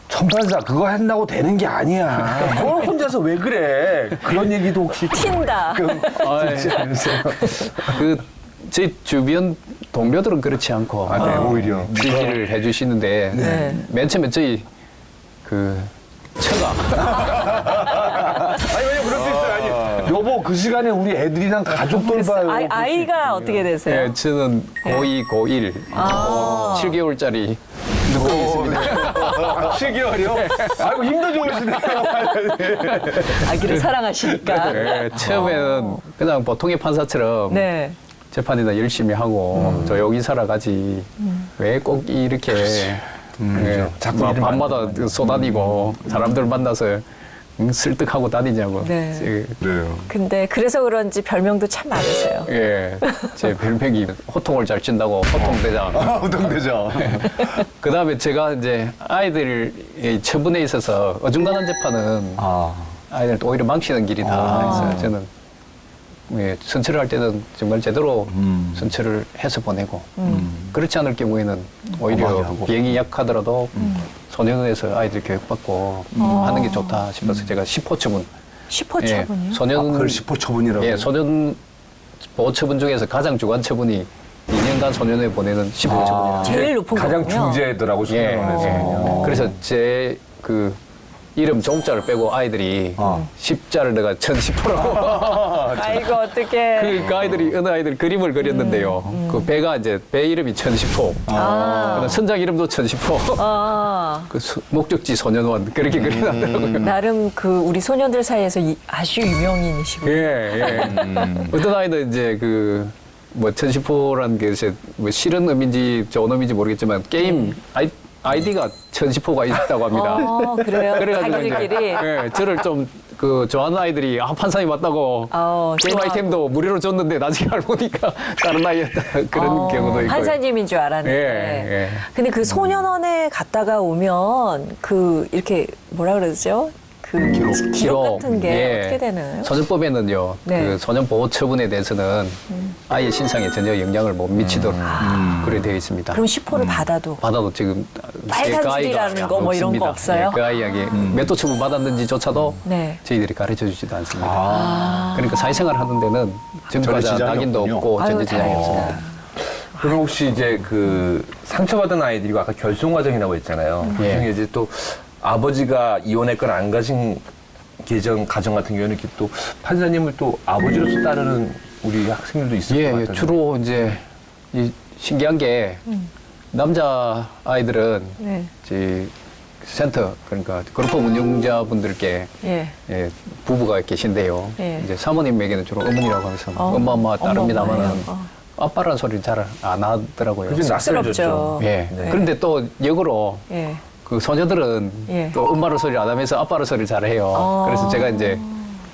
S1: 천 판사 그거 한다고 되는 게 아니야. 뭘 혼자서 왜 그래? 그런 얘기도 혹시
S3: 튄다.
S1: 듣지 않으세요?
S7: 그 제 주변 동료들은 그렇지 않고
S1: 네, 오히려.
S7: 지지를 해주시는데
S3: 네.
S7: 맨 처음에 저희 그 처가
S1: 아니 왜냐 그럴 수 있어요. 아니 여보 그 시간에 우리 애들이랑 가족 돌봐요.
S3: 아이가 어떻게 되세요?
S7: 네, 저는 고2, 고1,
S3: 아.
S7: 7개월짜리 누구 있습니다.
S1: 7개월이요? 아이고 힘도 좋으시네요.
S3: 아기를 사랑하시니까.
S7: 네, 처음에는 그냥 보통의 판사처럼
S3: 네.
S7: 재판이나 열심히 하고 조용히 살아가지 왜 꼭 이렇게
S1: 자꾸
S7: 막
S1: 일을
S7: 밤마다 쏘다니고 사람들 만나서 설득하고 다니냐고.
S3: 네. 근데 그래서 그런지 별명도 참 많으세요.
S7: 예, 제 별명이 호통을 잘 친다고 호통대장.
S2: 호통대장.
S7: 그 다음에 제가 이제 아이들의 처분에 있어서 어중간한 재판은 아이들 오히려 망치는 길이다. 그래서 저는 선처를 할 때는 정말 제대로 선처를 해서 보내고 그렇지 않을 경우에는 오히려 비행이 약하더라도 소년원에서 아이들 교육받고 하는 게 좋다 싶어서 제가 10호 처분.
S3: 10호 처분이요?
S7: 소년
S2: 그걸 10호 처분이라고.
S7: 예, 소년 보호 처분 중에서 가장 주관 처분이 2년간 소년원에 보내는 10호 처분이라고.
S3: 제일 높은
S1: 가장
S3: 거군요.
S1: 중재더라고 소년원에서.
S7: 그래서 제 그 이름 종자를 빼고 아이들이 10자를 내가 1010호라고.
S3: 아이고 어떡해.
S7: 그 아이들이 어느 아이들이 그림을 그렸는데요. 그 배가 이제 배 이름이 1010호. 그다음 선장 이름도 1010호. 그 목적지 소년원 그렇게 그려놨더라고요.
S3: 나름 그 우리 소년들 사이에서 아주 유명인이시고.
S7: 예. 어떤 아이는 이제 그 뭐 1010호라는 게 이제 뭐 실은 의미인지 좋은 의미인지 모르겠지만 게임 아이디가 1010호가 있다고 합니다.
S3: 그래요?
S7: 그래가지고
S3: 자기들끼리?
S7: 이제, 예, 저를 좀 그 좋아하는 아이들이 판사님 왔다고 게임
S3: 좋아하고.
S7: 아이템도 무료로 줬는데 나중에 알고 보니까 다른 아이였다 그런 경우도 있고.
S3: 판사님인 줄 알았는데.
S7: 예.
S3: 근데 그 소년원에 갔다가 오면 그 이렇게 뭐라 그러죠? 그 기록 같은 게
S7: 예.
S3: 어떻게 되나요?
S7: 소년법에는요.
S3: 네.
S7: 그 소년 보호 처분에 대해서는 아이의 신상에 전혀 영향을 못 미치도록 그래 되어 있습니다.
S3: 그럼 시포를 받아도
S7: 지금
S3: 빨간
S7: 그 아이가
S3: 줄이라는 거 뭐 이런 거
S7: 없습니다.
S3: 없어요?
S7: 예, 그 아이에게 몇 도 처분 받았는지조차도
S3: 네.
S7: 저희들이 가르쳐 주지도 않습니다. 그러니까 사회생활 하는 데는 전과자
S2: 지장이
S7: 낙인도
S2: 없군요.
S7: 없고
S3: 아유,
S7: 전혀 지장이
S3: 다행이다.
S7: 없습니다.
S1: 그럼 혹시 이제 그 상처받은 아이들이 아까 결손 과정이라고 했잖아요. 그 중에 이제 또 아버지가 이혼했거나 안 가신 가정 같은 경우는 이렇게 또 판사님을 또 아버지로서 따르는 우리 학생들도 있을 것 같아요.
S7: 주로 이제 신기한 게 남자 아이들은
S3: 네.
S7: 이제 센터 그러니까 그룹홈 운영자분들께
S3: 예.
S7: 예, 부부가 계신데요.
S3: 예.
S7: 이제 사모님에게는 주로 어머니라고 해서 엄마 따릅니다만은
S3: 엄마예요.
S7: 아빠라는 소리를 잘 안 하더라고요.
S1: 그게 낯설어졌죠.
S7: 예.
S3: 네.
S7: 그런데 또 역으로
S3: 예.
S7: 그 소녀들은
S3: 예.
S7: 또 엄마를 소리를 안 하면서 아빠를 소리를 잘해요. 그래서 제가 이제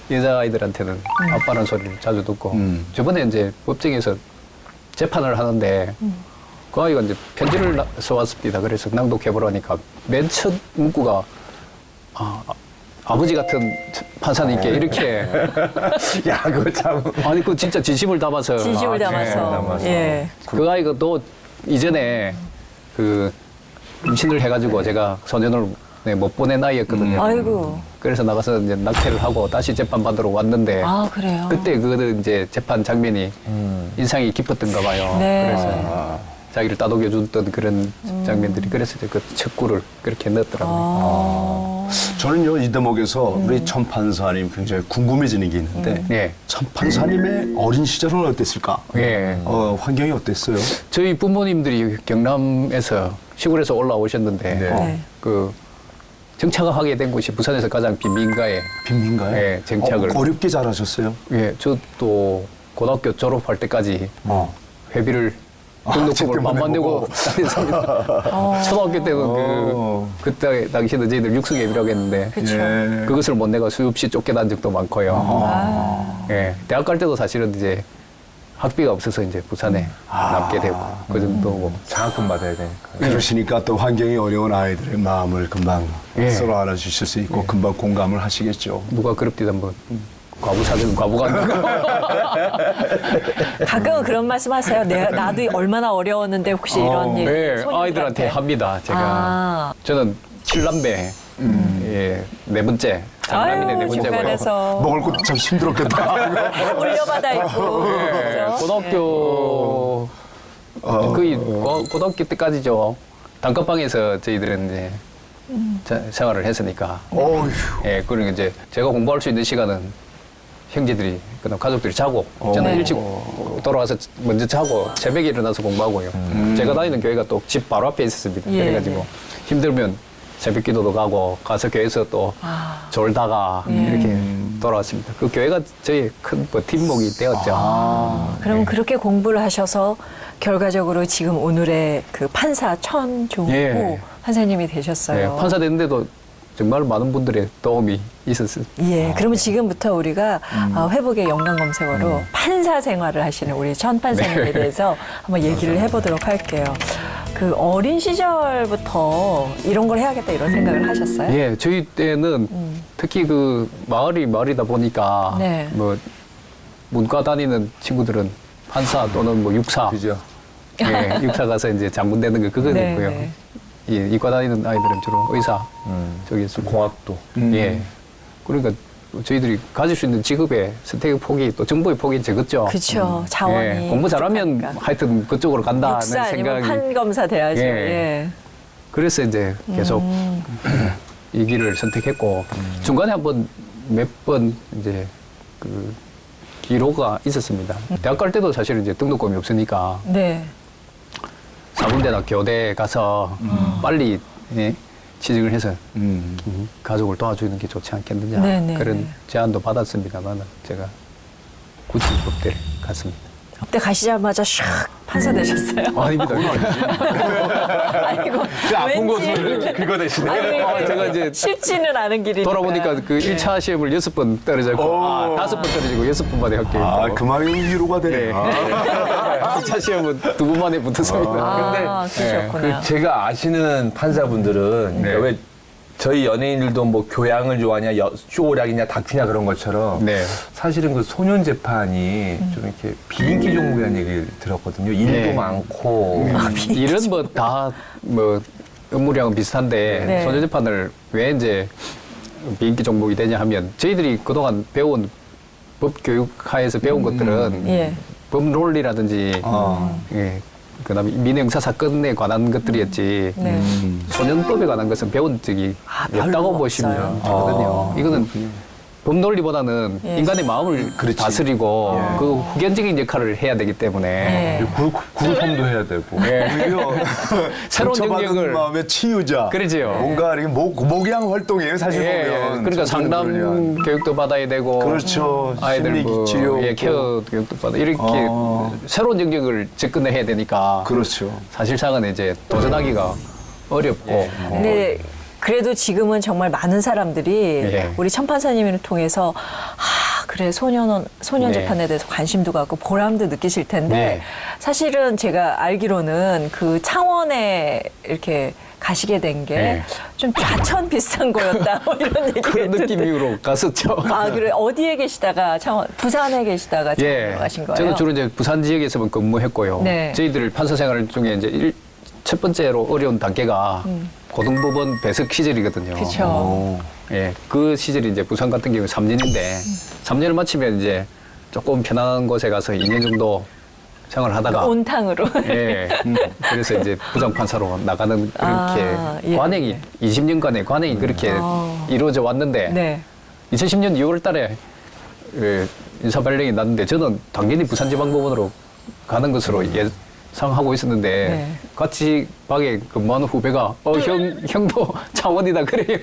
S7: 여자아이들한테는 아빠라는 소리를 자주 듣고 저번에 이제 법정에서 재판을 하는데 그 아이가 이제 편지를 써왔습니다. 그래서 낭독해보라니까 맨 첫 문구가 아버지 같은 판사님께 이렇게
S1: 야, 그거 참.
S7: 아니 그 진짜 진심을 담아서
S3: 진심을 담아서. 예.
S7: 그 아이가 또 이전에 그 임신을 해가지고 제가 소년을 못 보낸 아이였거든요.
S3: 아이고.
S7: 그래서 나가서 이제 낙태를 하고 다시 재판 받으러 왔는데
S3: 아, 그래요?
S7: 그때 그 이제 재판 장면이 인상이 깊었던가 봐요.
S3: 네.
S7: 그래서 자기를 따독여 줬던 그런 장면들이 그래서 이제 그 첩구를 그렇게 넣었더라고요.
S2: 저는요 이 대목에서 우리 천 판사님 굉장히 궁금해지는 게 있는데
S7: 네.
S2: 천 판사님의 어린 시절은 어땠을까?
S7: 예.
S2: 환경이 어땠어요?
S7: 저희 부모님들이 경남에서 시골에서 올라오셨는데
S3: 네.
S7: 그 정착하게 된 곳이 부산에서 가장 빈민가에
S2: 빈민가에?
S7: 예, 정착을
S2: 어렵게 잘하셨어요?
S7: 예, 저도 고등학교 졸업할 때까지 회비를 등록금을 만만 내고 다녔습니다. 초등학교 때는 그때 당시에는 저희들 육수회비라고 했는데
S2: 예.
S7: 그것을 못 내가 수없이 쫓겨난 적도 많고요. 예, 대학 갈 때도 사실은 이제 학비가 없어서 이제 부산에 남게 되고 그 정도고
S1: 장학금 받아야 되니까.
S2: 그러시니까 또 환경이 어려운 아이들의 마음을 금방
S7: 예.
S2: 서로 알아주실 수 있고 금방 공감을 하시겠죠.
S7: 누가 그럽디다 뭐 과부 사주는 과부가
S3: 가끔은 그런 말씀 하세요. 나도 얼마나 어려웠는데 혹시 이런 얘기.
S7: 네,
S3: 손님들한테.
S7: 아이들한테 합니다. 제가 저는 7남매 예, 네 번째 장남이네 네 번째고요.
S3: 중간에서
S2: 먹을 것도 참 힘들었겠다.
S3: 올려받아 있고.
S7: 예,
S3: 그죠?
S7: 고등학교 거의 고등학교 때까지죠. 단칸방에서 저희들은 이제 생활을 했으니까.
S2: 어휴.
S7: 예, 그러니까 이제 제가 공부할 수 있는 시간은 형제들이 그다음 가족들이 자고 저는
S3: 네.
S7: 일찍 돌아와서 먼저 자고 새벽에 일어나서 공부하고요. 제가 다니는 교회가 또 집 바로 앞에 있었습니다.
S3: 예.
S7: 그래가지고 힘들면 새벽 기도도 가서 교회에서 또 졸다가 이렇게 돌아왔습니다. 그 교회가 저희 큰 버팀목이 되었죠.
S3: 그럼 그렇게 공부를 하셔서 결과적으로 지금 오늘의 그 판사 천종호
S7: 예.
S3: 판사님이 되셨어요.
S7: 네, 판사 됐는데도 정말 많은 분들의 도움이 있었어요.
S3: 예, 그러면 지금부터 우리가 회복의 연관 검색어로 판사 생활을 하시는 우리 천 판사님에 대해서 한번 얘기를 해보도록 할게요. 그 어린 시절부터 이런 걸 해야겠다 이런 생각을 하셨어요?
S7: 예, 저희 때는 특히 그 마을이다 보니까
S3: 네.
S7: 뭐 문과 다니는 친구들은 판사 또는 뭐 육사,
S1: 그죠.
S7: 예, 육사 가서 이제 장군 되는 거 그건
S3: 네,
S7: 있고요.
S3: 네.
S7: 예, 이과 다니는 아이들은 주로 의사, 저기
S1: 공학도.
S7: 예, 그러니까 저희들이 가질 수 있는 직업의 선택의 폭이 또 정보의 폭이 적었죠.
S3: 그렇죠. 자원이
S7: 예, 공부 잘하면
S3: 부족하니까.
S7: 하여튼 그쪽으로 간다는
S3: 육사 아니면
S7: 생각이.
S3: 판검사 돼야죠.
S7: 예.
S3: 예.
S7: 그래서 이제 계속 이 길을 선택했고 중간에 한번 몇 번 이제 그 기로가 있었습니다. 대학 갈 때도 사실 이제 등록금이 없으니까
S3: 네.
S7: 사군대나 교대 가서 빨리 예, 취직을 해서 가족을 도와주는 게 좋지 않겠느냐
S3: 네네.
S7: 그런 제안도 받았습니다만 제가 굳이 법대를 갔습니다.
S3: 그때 가시자마자 샥 판사 되셨어요?
S7: 아닙니다.
S3: 아이고,
S1: 그 아픈
S3: 왠지.
S1: 곳을 긁어내시네.
S7: 제가 이제
S3: 쉽지는 않은 길이니까.
S7: 돌아보니까 그 1차 시험을 6번 떨어졌고, 5번 떨어지고 6번 만에 합격했고.
S2: 아, 그만이 위로가 되네.
S7: 2차 시험은 2번 만에 붙었습니다.
S3: 아, 그러셨구나.
S1: 그 제가 아시는 판사분들은 그러니까 왜 저희 연예인들도 뭐 교양을 좋아하냐, 쇼락이냐, 다큐냐 그런 것처럼
S7: 네.
S1: 사실은 그 소년 재판이 좀 이렇게 비인기 종목이라는 얘기를 들었거든요. 일도
S7: 네.
S1: 많고.
S7: 일은 뭐 다 뭐 업무량은 비슷한데
S3: 네.
S7: 소녀 재판을 왜 이제 비인기 종목이 되냐 하면 저희들이 그동안 배운 법 교육하에서 배운 것들은
S3: 예.
S7: 법 논리라든지 예, 그다음에 민형사 사건에 관한 것들이었지
S3: 네.
S7: 소년법에 관한 것은 배운 적이
S3: 별로
S7: 없다고 보시면
S3: 없어요.
S7: 되거든요. 이거는 법 논리보다는
S3: 예.
S7: 인간의 마음을 다스리고 그 후견적인 역할을 해야 되기 때문에
S3: 예.
S1: 구속도 해야 되고.
S2: 오히려
S7: 새로운
S2: 상처받은
S7: 영역을
S2: 마음의 치유자.
S7: 그러지요.
S2: 뭔가 이렇게 목양 활동이에요, 사실
S7: 예,
S2: 보면.
S7: 그러니까
S2: 청소년들을 위한.
S7: 상담 교육도 받아야 되고
S2: 그렇죠.
S7: 아이들
S2: 심리
S7: 뭐
S2: 치료.
S7: 예, 케어 교육도 받아 이렇게 새로운 영역을 접근해야 되니까
S2: 그렇죠.
S7: 사실상은 이제 도전하기가 어렵고
S3: 근데 그래도 지금은 정말 많은 사람들이
S7: 예.
S3: 우리 천판사님을 통해서 그래 소년
S7: 네.
S3: 재판에 대해서 관심도 갖고 보람도 느끼실 텐데
S7: 네.
S3: 사실은 제가 알기로는 그 창원에 이렇게 가시게 된 게 좀
S7: 네.
S3: 좌천 비슷한 거였다 뭐 이런 얘기가
S7: 그런
S3: 있던데.
S7: 느낌으로 갔었죠.
S3: 아 그래 어디에 계시다가 창원 부산에 계시다가 창원으로 가신 거예요?
S7: 저는 주로 이제 부산 지역에서만 근무했고요.
S3: 네.
S7: 저희들 판사 생활 중에 이제 첫 번째로 어려운 단계가 고등법원 배석 시절이거든요.
S3: 그렇죠.
S7: 예, 그 시절이 이제 부산 같은 경우 3년인데 3년을 마치면 이제 조금 편안한 곳에 가서 2년 정도 생활하다가
S3: 온탕으로.
S7: 예, 그래서 이제 부장판사로 나가는 그렇게
S3: 예.
S7: 관행이 20년간의 관행이 그렇게 이루어져 왔는데
S3: 네.
S7: 2010년 6월 달에 인사 발령이 났는데 저는 당연히 부산지방법원으로 가는 것으로 예상하고 있었는데
S3: 네.
S7: 같이 방에 근무하는 후배가 형도 창원이다 그래요.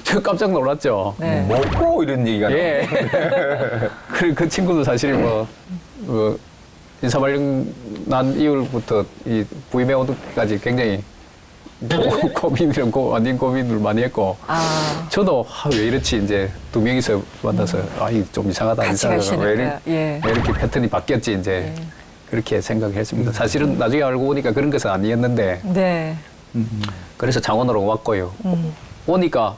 S7: 저 깜짝 놀랐죠.
S3: 네.
S1: 먹고 이런 얘기가
S7: 예. 그 친구도 사실 인사 발령 난 이후부터 이 부임해 오기까지 굉장히 완전 고민을 많이 했고 저도 왜 이렇지 이제 두 명이서 만나서 이게 좀 이상하다
S3: 같이 가시니까.
S7: 왜 이렇게 패턴이 바뀌었지 이제 그렇게 생각을 했습니다. 사실은 나중에 알고 보니까 그런 것은 아니었는데
S3: 네.
S7: 그래서 창원으로 왔고요. 오니까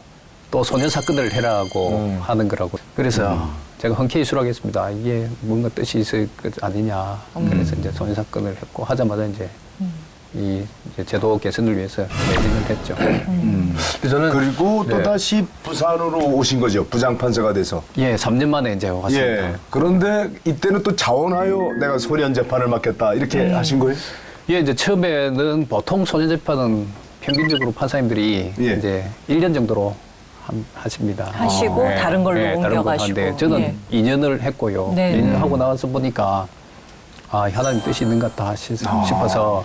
S7: 또 소년 사건을 해라고 하는 거라고. 그래서 제가 흔쾌히 수락했습니다. 이게 뭔가 뜻이 있을 것 아니냐. 그래서 이제 소년 사건을 했고 하자마자 이제 이 이제 제도 개선을 위해서 매진을 했죠.
S1: 저는
S2: 그리고 또 다시 부산으로 오신 거죠. 부장판사가 돼서.
S7: 예, 3년 만에 이제 왔습니다.
S2: 예. 그런데 이때는 또 자원하여 내가 소년 재판을 맡겠다 이렇게 하신 거예요?
S7: 예, 이제 처음에는 보통 소년 재판은 평균적으로 판사님들이 이제 1년 정도로 하십니다.
S3: 하시고 다른 걸로 옮겨가시고.
S7: 다른 저는 2년을 했고요.
S3: 네.
S7: 2년 하고 나와서 보니까 하나님 뜻이 있는 것 같다 싶어서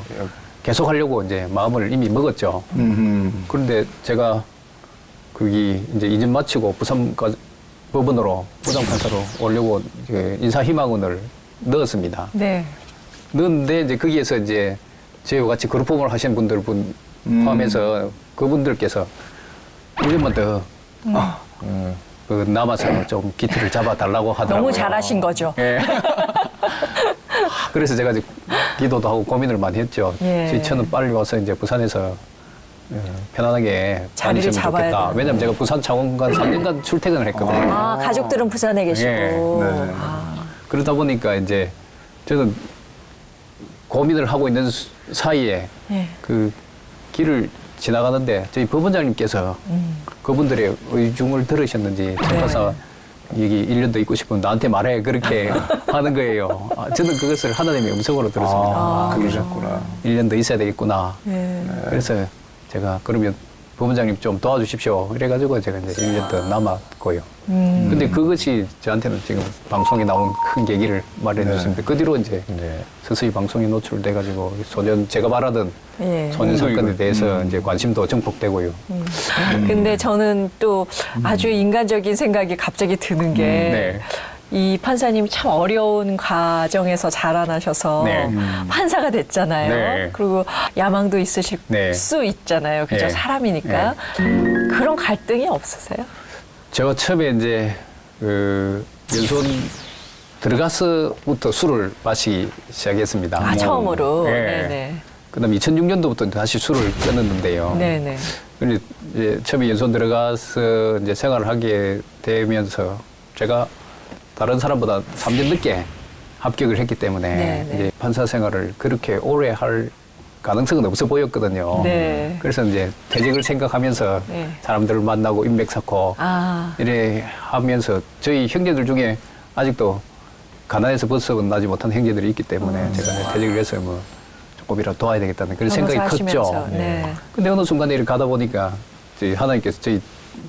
S7: 계속 하려고 이제 마음을 이미 먹었죠. 그런데 제가 거기 이제 2년 마치고 부산 법원으로 부장판사로 오려고 인사희망원을 넣었습니다.
S3: 네.
S7: 넣었는데 이제 거기에서 이제 저희와 같이 그룹업을 하시는 분들 포함해서 그분들께서 1년만 더 남아서 좀 기틀을 잡아달라고 하더라고요.
S3: 너무 잘하신 거죠.
S7: 예. 그래서 제가 이제 기도도 하고 고민을 많이 했죠.
S3: 예.
S7: 저는 빨리 와서 이제 부산에서 편안하게
S3: 자리를
S7: 다니시면
S3: 잡아야
S7: 좋겠다.
S3: 돼요.
S7: 왜냐면 제가 부산 창원간 3년간 출퇴근을 했거든요.
S3: 가족들은 부산에 계시고.
S7: 예. 그러다 보니까 이제 저는 고민을 하고 있는 사이에
S3: 예.
S7: 그 길을 지나가는데 저희 법원장님께서 그분들의 의중을 들으셨는지 천판사 여기 1년 더 있고 싶으면 나한테 말해 그렇게 하는 거예요. 저는 그것을 하나님의 음성으로 들었습니다.
S2: 그러셨구나.
S7: 1년 더 있어야 되겠구나.
S3: 예.
S7: 그래서 제가 그러면 법원장님 좀 도와주십시오. 이래가지고 제가 이제 1년 더 남았고요. 근데 그것이 저한테는 지금 방송에 나온 큰 계기를 마련해 줬습니다. 그 뒤로 이제 서서히 방송에 노출돼가지고 제가 말하던 소년 사건에 대해서 이제 관심도 증폭되고요.
S3: 근데 저는 또 아주 인간적인 생각이 갑자기 드는 게 이 판사님이 참 어려운 과정에서 자라나셔서
S7: 네.
S3: 판사가 됐잖아요.
S7: 네.
S3: 그리고 야망도 있으실
S7: 네.
S3: 수 있잖아요. 그죠?
S7: 네.
S3: 사람이니까. 그런 갈등이 없으세요?
S7: 제가 처음에 이제 그 연수원 들어가서부터 술을 마시기 시작했습니다.
S3: 아, 처음으로?
S7: 네.
S3: 네네.
S7: 그다음 2006년도부터 다시 술을 끊었는데요.
S3: 네네.
S7: 근데 이제 처음에 연수원 들어가서 이제 생활을 하게 되면서 제가 다른 사람보다 3년 늦게 합격을 했기 때문에
S3: 네네.
S7: 이제 판사 생활을 그렇게 오래 할 가능성은 없어 보였거든요.
S3: 네.
S7: 그래서 이제 퇴직을 생각하면서
S3: 네.
S7: 사람들을 만나고 인맥 쌓고
S3: 아.
S7: 이래 하면서 저희 형제들 중에 아직도 가난에서 벗어나지 못한 형제들이 있기 때문에 제가 이제 퇴직을 해서 뭐 조금이라도 도와야 되겠다는 그런 생각이
S3: 변호사
S7: 컸죠.
S3: 하시면서, 네.
S7: 근데 어느 순간에 이렇게 가다 보니까 저희 하나님께서 저희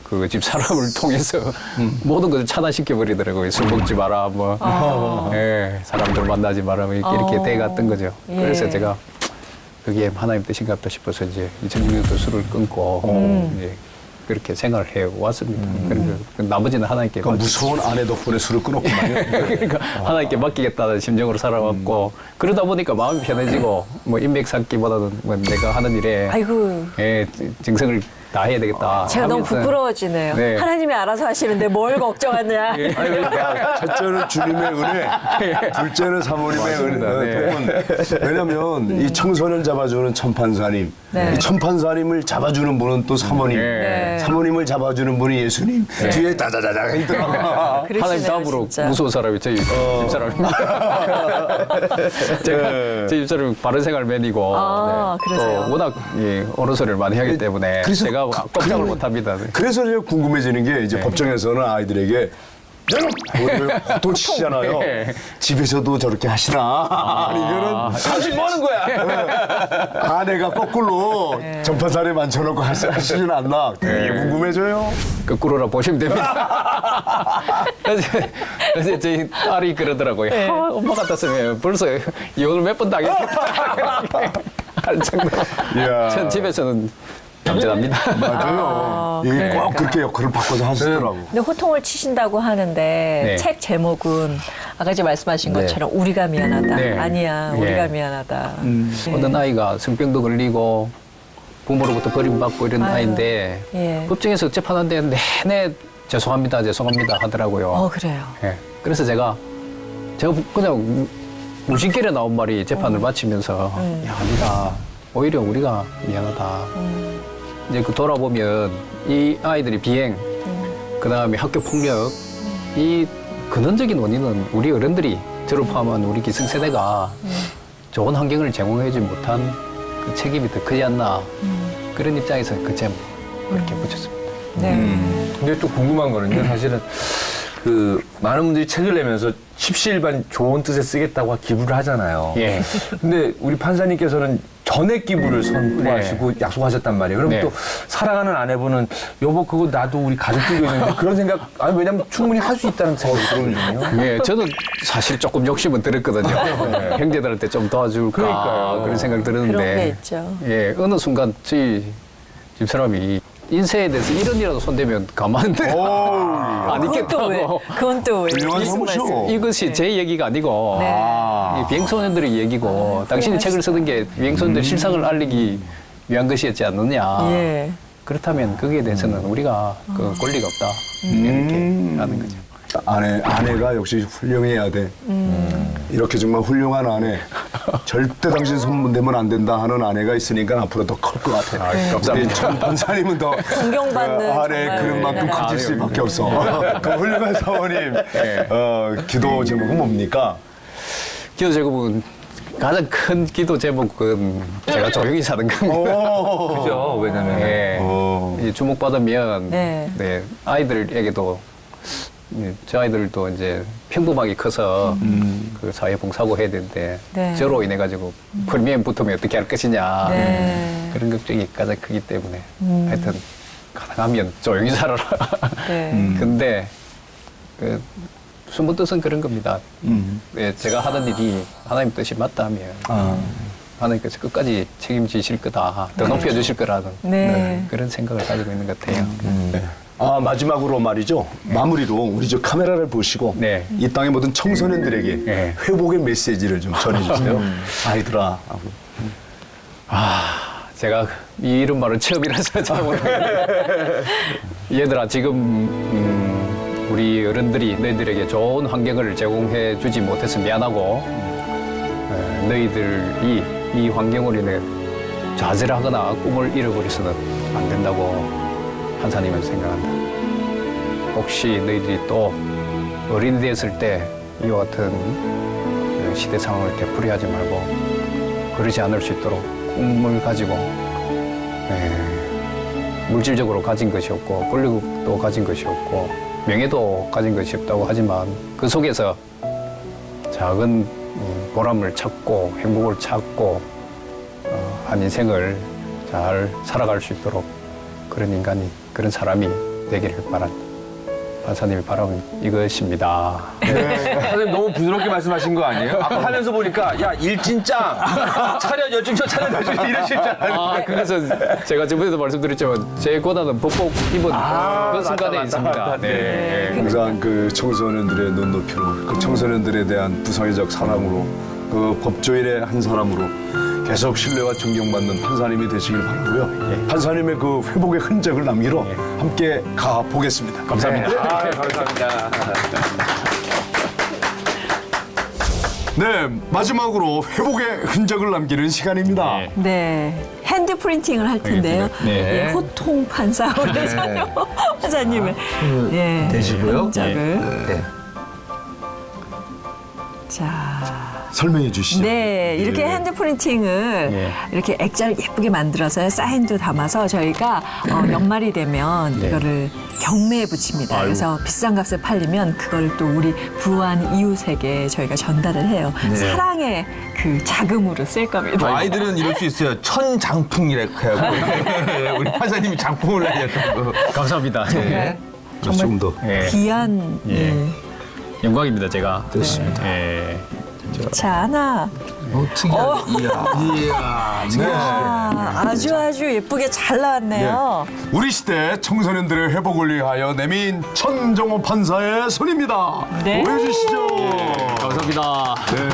S7: 그 집 사람을 통해서 모든 것을 차단시켜 버리더라고요. 술 먹지 마라, 뭐, 예, 사람들 만나지 마라, 뭐 이렇게 돼갔던 거죠.
S3: 예.
S7: 그래서 제가 그게 하나님 뜻인가 보다 싶어서 이제 2006년도 술을 끊고 이제 그렇게 생활을 해 왔습니다. 그러니까 나머지는 하나님께
S2: 무서운 아내 덕분에 술을 끊었구만요.
S7: 그러니까 하나님께 맡기겠다는 심정으로 살아왔고 그러다 보니까 마음이 편해지고 뭐 인맥 쌓기보다는 뭐 내가 하는 일에
S3: 아이고.
S7: 예, 정성을 다해야 되겠다.
S3: 제가 너무
S7: 하면서
S3: 부끄러워지네요.
S7: 네.
S3: 하나님이 알아서 하시는데 뭘 걱정하냐.
S2: 첫째는 주님의 은혜, 둘째는 사모님의 은혜. 왜냐면 이 청소년 잡아주는 천판사님,
S3: 네.
S2: 이 천판사님을 잡아주는 분은 또 사모님,
S3: 네.
S2: 사모님을 잡아주는 분이 예수님. 뒤에 따다다다 있더라고요.
S7: 하나님
S3: 그러시네요,
S7: 다음으로
S3: 진짜.
S7: 무서운 사람이 저희 집사람입니다. 제가 저희 집사람이 바른 생활 맨이고
S3: 아, 그러세요?
S7: 또 워낙 어른소리를 많이 하기 때문에
S2: 그래서
S7: 제가 꼼짝을 못합니다.
S2: 그래서 제가 궁금해지는 게 이제 법정에서는 아이들에게 여러분! 호통 치잖아요.
S7: 네.
S2: 집에서도 저렇게 하시나? 아니면은
S1: 당신 뭐 하는 거야?
S2: 아내가 거꾸로 전파살에 만져놓고 하시진 않나? 되게 궁금해져요.
S7: 거꾸로라 보시면 됩니다. 그래서 저희 딸이 그러더라고요. 아, 엄마 같았으면 벌써 이혼을 몇 번 당했겠다. 할 정도.
S2: 이야.
S7: 전 집에서는 남자답니다.
S2: 맞아요. 이게 꼭 그렇게 역할을 바꿔서 하시더라고.
S3: 근데 호통을 치신다고 하는데
S7: 네.
S3: 책 제목은 아까 이제 말씀하신 것처럼 우리가 미안하다.
S7: 네.
S3: 아니야,
S7: 네.
S3: 우리가 미안하다.
S7: 어떤 아이가 성병도 걸리고 부모로부터 버림받고 이런
S3: 아유.
S7: 아이인데
S3: 예.
S7: 법정에서 재판하는데 내내 죄송합니다 하더라고요.
S3: 그래요.
S7: 예. 그래서 제가 그냥 무심결에 나온 말이 재판을 마치면서 야, 오히려 우리가 미안하다. 이제 그 돌아보면 이 아이들이 비행, 그 다음에 학교 폭력, 이 근원적인 원인은 우리 어른들이 저를 포함한 우리 기성세대가 좋은 환경을 제공해주지 못한 그 책임이 더 크지 않나. 그런 입장에서 그 제목 그렇게 붙였습니다.
S3: 네.
S1: 근데 또 궁금한 거는요, 사실은 그 많은 분들이 책을 내면서 십시일반 좋은 뜻에 쓰겠다고 기부를 하잖아요.
S7: 예.
S1: 근데 우리 판사님께서는 전액 기부를 선포하시고 약속하셨단 말이에요. 그럼
S7: 네.
S1: 또 사랑하는 아내분은 여보 그거 나도 우리 가족들도 있는데 그런 생각 아니 왜냐면 충분히 할 수 있다는 생각이 들거든요.
S7: 예, 저는 사실 조금 욕심은 들었거든요. 형제들한테 좀 도와줄까
S1: 그러니까요.
S7: 그런 생각 들었는데.
S3: 그런 게 있죠.
S7: 예, 어느 순간 저희 집사람이 인생에 대해서 이런 일이라도 손대면 가만히 안 있겠다고.
S3: 그건 또 왜?
S2: 훌륭한
S3: 무슨
S2: 사무쇼.
S3: 말씀?
S7: 이것이 제 얘기가 아니고
S3: 네.
S7: 이 비행소년들의 얘기고 당신이 책을 쓰는 게 비행소년들 실상을 알리기 위한 것이었지 않느냐.
S3: 예.
S7: 그렇다면 거기에 대해서는 우리가 그 권리가 없다. 이렇게 하는 거죠.
S2: 아내가 역시 훌륭해야 돼. 이렇게 정말 훌륭한 아내. 절대 당신 손 대면 안 된다 하는 아내가 있으니까 앞으로 더 클 것 같아요.
S7: 감사합니다.
S2: 천 판사님은 더
S3: 존경받는
S2: 아내
S3: 정말
S2: 그릇만큼
S3: 우리나라.
S2: 커질 수밖에 없어. 그 훌륭한 사모님 기도 제목은 뭡니까?
S7: 기도 제목은 가장 큰 기도 제목은 제가 조용히 사는 겁니다.
S1: 그죠? 왜냐면
S7: 이 주목받으면
S3: 네.
S7: 네, 아이들에게도 저 아이들도 이제 평범하게 커서 그 사회봉사고 해야 되는데
S3: 네.
S7: 저로 인해 가지고 프리미엄 붙으면 어떻게 할 것이냐
S3: 네.
S7: 그런 걱정이 가장 크기 때문에 하여튼 가능하면 조용히 살아라.
S3: 네.
S7: 근데 그 숨은 뜻은 그런 겁니다. 네, 제가 하는 일이 하나님 뜻이 맞다면 하나님께서 끝까지 책임지실 거다. 더 높여주실 거라는
S3: 네.
S7: 그런 생각을 가지고 있는 것 같아요.
S2: 마지막으로 말이죠. 마무리로 우리 저 카메라를 보시고
S7: 네.
S2: 이 땅의 모든 청소년들에게
S7: 네.
S2: 회복의 메시지를 좀 전해주세요. 아이들아.
S7: 제가 이런 말은 처음이라서 잘 모르겠는데 얘들아 지금 우리 어른들이 너희들에게 좋은 환경을 제공해 주지 못해서 미안하고 너희들이 이 환경으로 인해 좌절하거나 꿈을 잃어버려서는 안 된다고 판사님은 생각한다. 혹시 너희들이 또 어린이 되었을 때 이와 같은 시대 상황을 되풀이하지 말고 그러지 않을 수 있도록 꿈을 가지고 물질적으로 가진 것이 없고 권력도 가진 것이 없고 명예도 가진 것이 없다고 하지만 그 속에서 작은 보람을 찾고 행복을 찾고 한 인생을 잘 살아갈 수 있도록 그런 인간이 그런 사람이 되기를 바란다. 판사님이 바라는 이것입니다.
S1: 네. 선생님 너무 부드럽게 말씀하신 거 아니에요? 아까 하면서 보니까 야 일진짱 차렷 열중쇼 차렷 열중쇼 이러실 줄 알았는데
S7: 그래서 제가 저번에도 말씀드렸지만 제보다는 법복 입은 그 순간에
S1: 맞다,
S7: 있습니다.
S1: 맞다.
S7: 네.
S2: 항상 그 청소년들의 눈높이로 그 청소년들에 대한 부성애적 사랑으로 그 법조인의 한 사람으로 계속 신뢰와 존경받는 판사님이 되시길 바라고요. 판사님의 그 회복의 흔적을 남기러 함께 가보겠습니다.
S7: 감사합니다.
S1: 감사합니다.
S2: 네, 마지막으로 회복의 흔적을 남기는 시간입니다.
S3: 네. 핸드 프린팅을 할 텐데요.
S7: 네.
S3: 예, 호통 판사 우리 전용 판사님의 예,
S1: 되시고요.
S3: 흔적을.
S1: 네.
S3: 자.
S2: 설명해 주시죠.
S3: 네, 이렇게
S2: 예.
S3: 핸드 프린팅을 이렇게 액자를 예쁘게 만들어서 사인도 담아서 저희가 연말이 되면 이거를 경매에 붙입니다. 그래서 비싼 값에 팔리면 그걸 또 우리 부한 이웃에게 저희가 전달을 해요. 사랑의 그 자금으로 쓸 겁니다.
S1: 아이들은 이럴 수 있어요. 천장풍이라고 해요. 우리 판사님이 장풍을 날렸던 거.
S7: 감사합니다.
S3: 정말
S2: 조금 더.
S3: 귀한
S7: 영광입니다, 제가.
S2: 됐습니다.
S3: 자, 하나.
S2: 이야, 네.
S3: 아주 예쁘게 잘 나왔네요.
S2: 우리 시대 청소년들의 회복을 위하여 내민 천정호 판사의 손입니다.
S3: 네.
S2: 보여주시죠.
S7: 감사합니다.
S2: 네.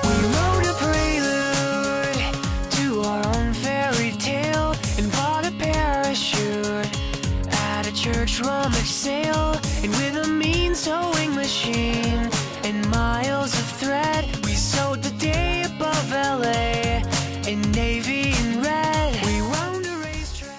S13: We wrote a prelude to our own fairy tale and bought a parachute at a church rummage sale. And with a mean sewing machine and miles of thread, we sewed the day above LA in navy and red. We wound a racetrack.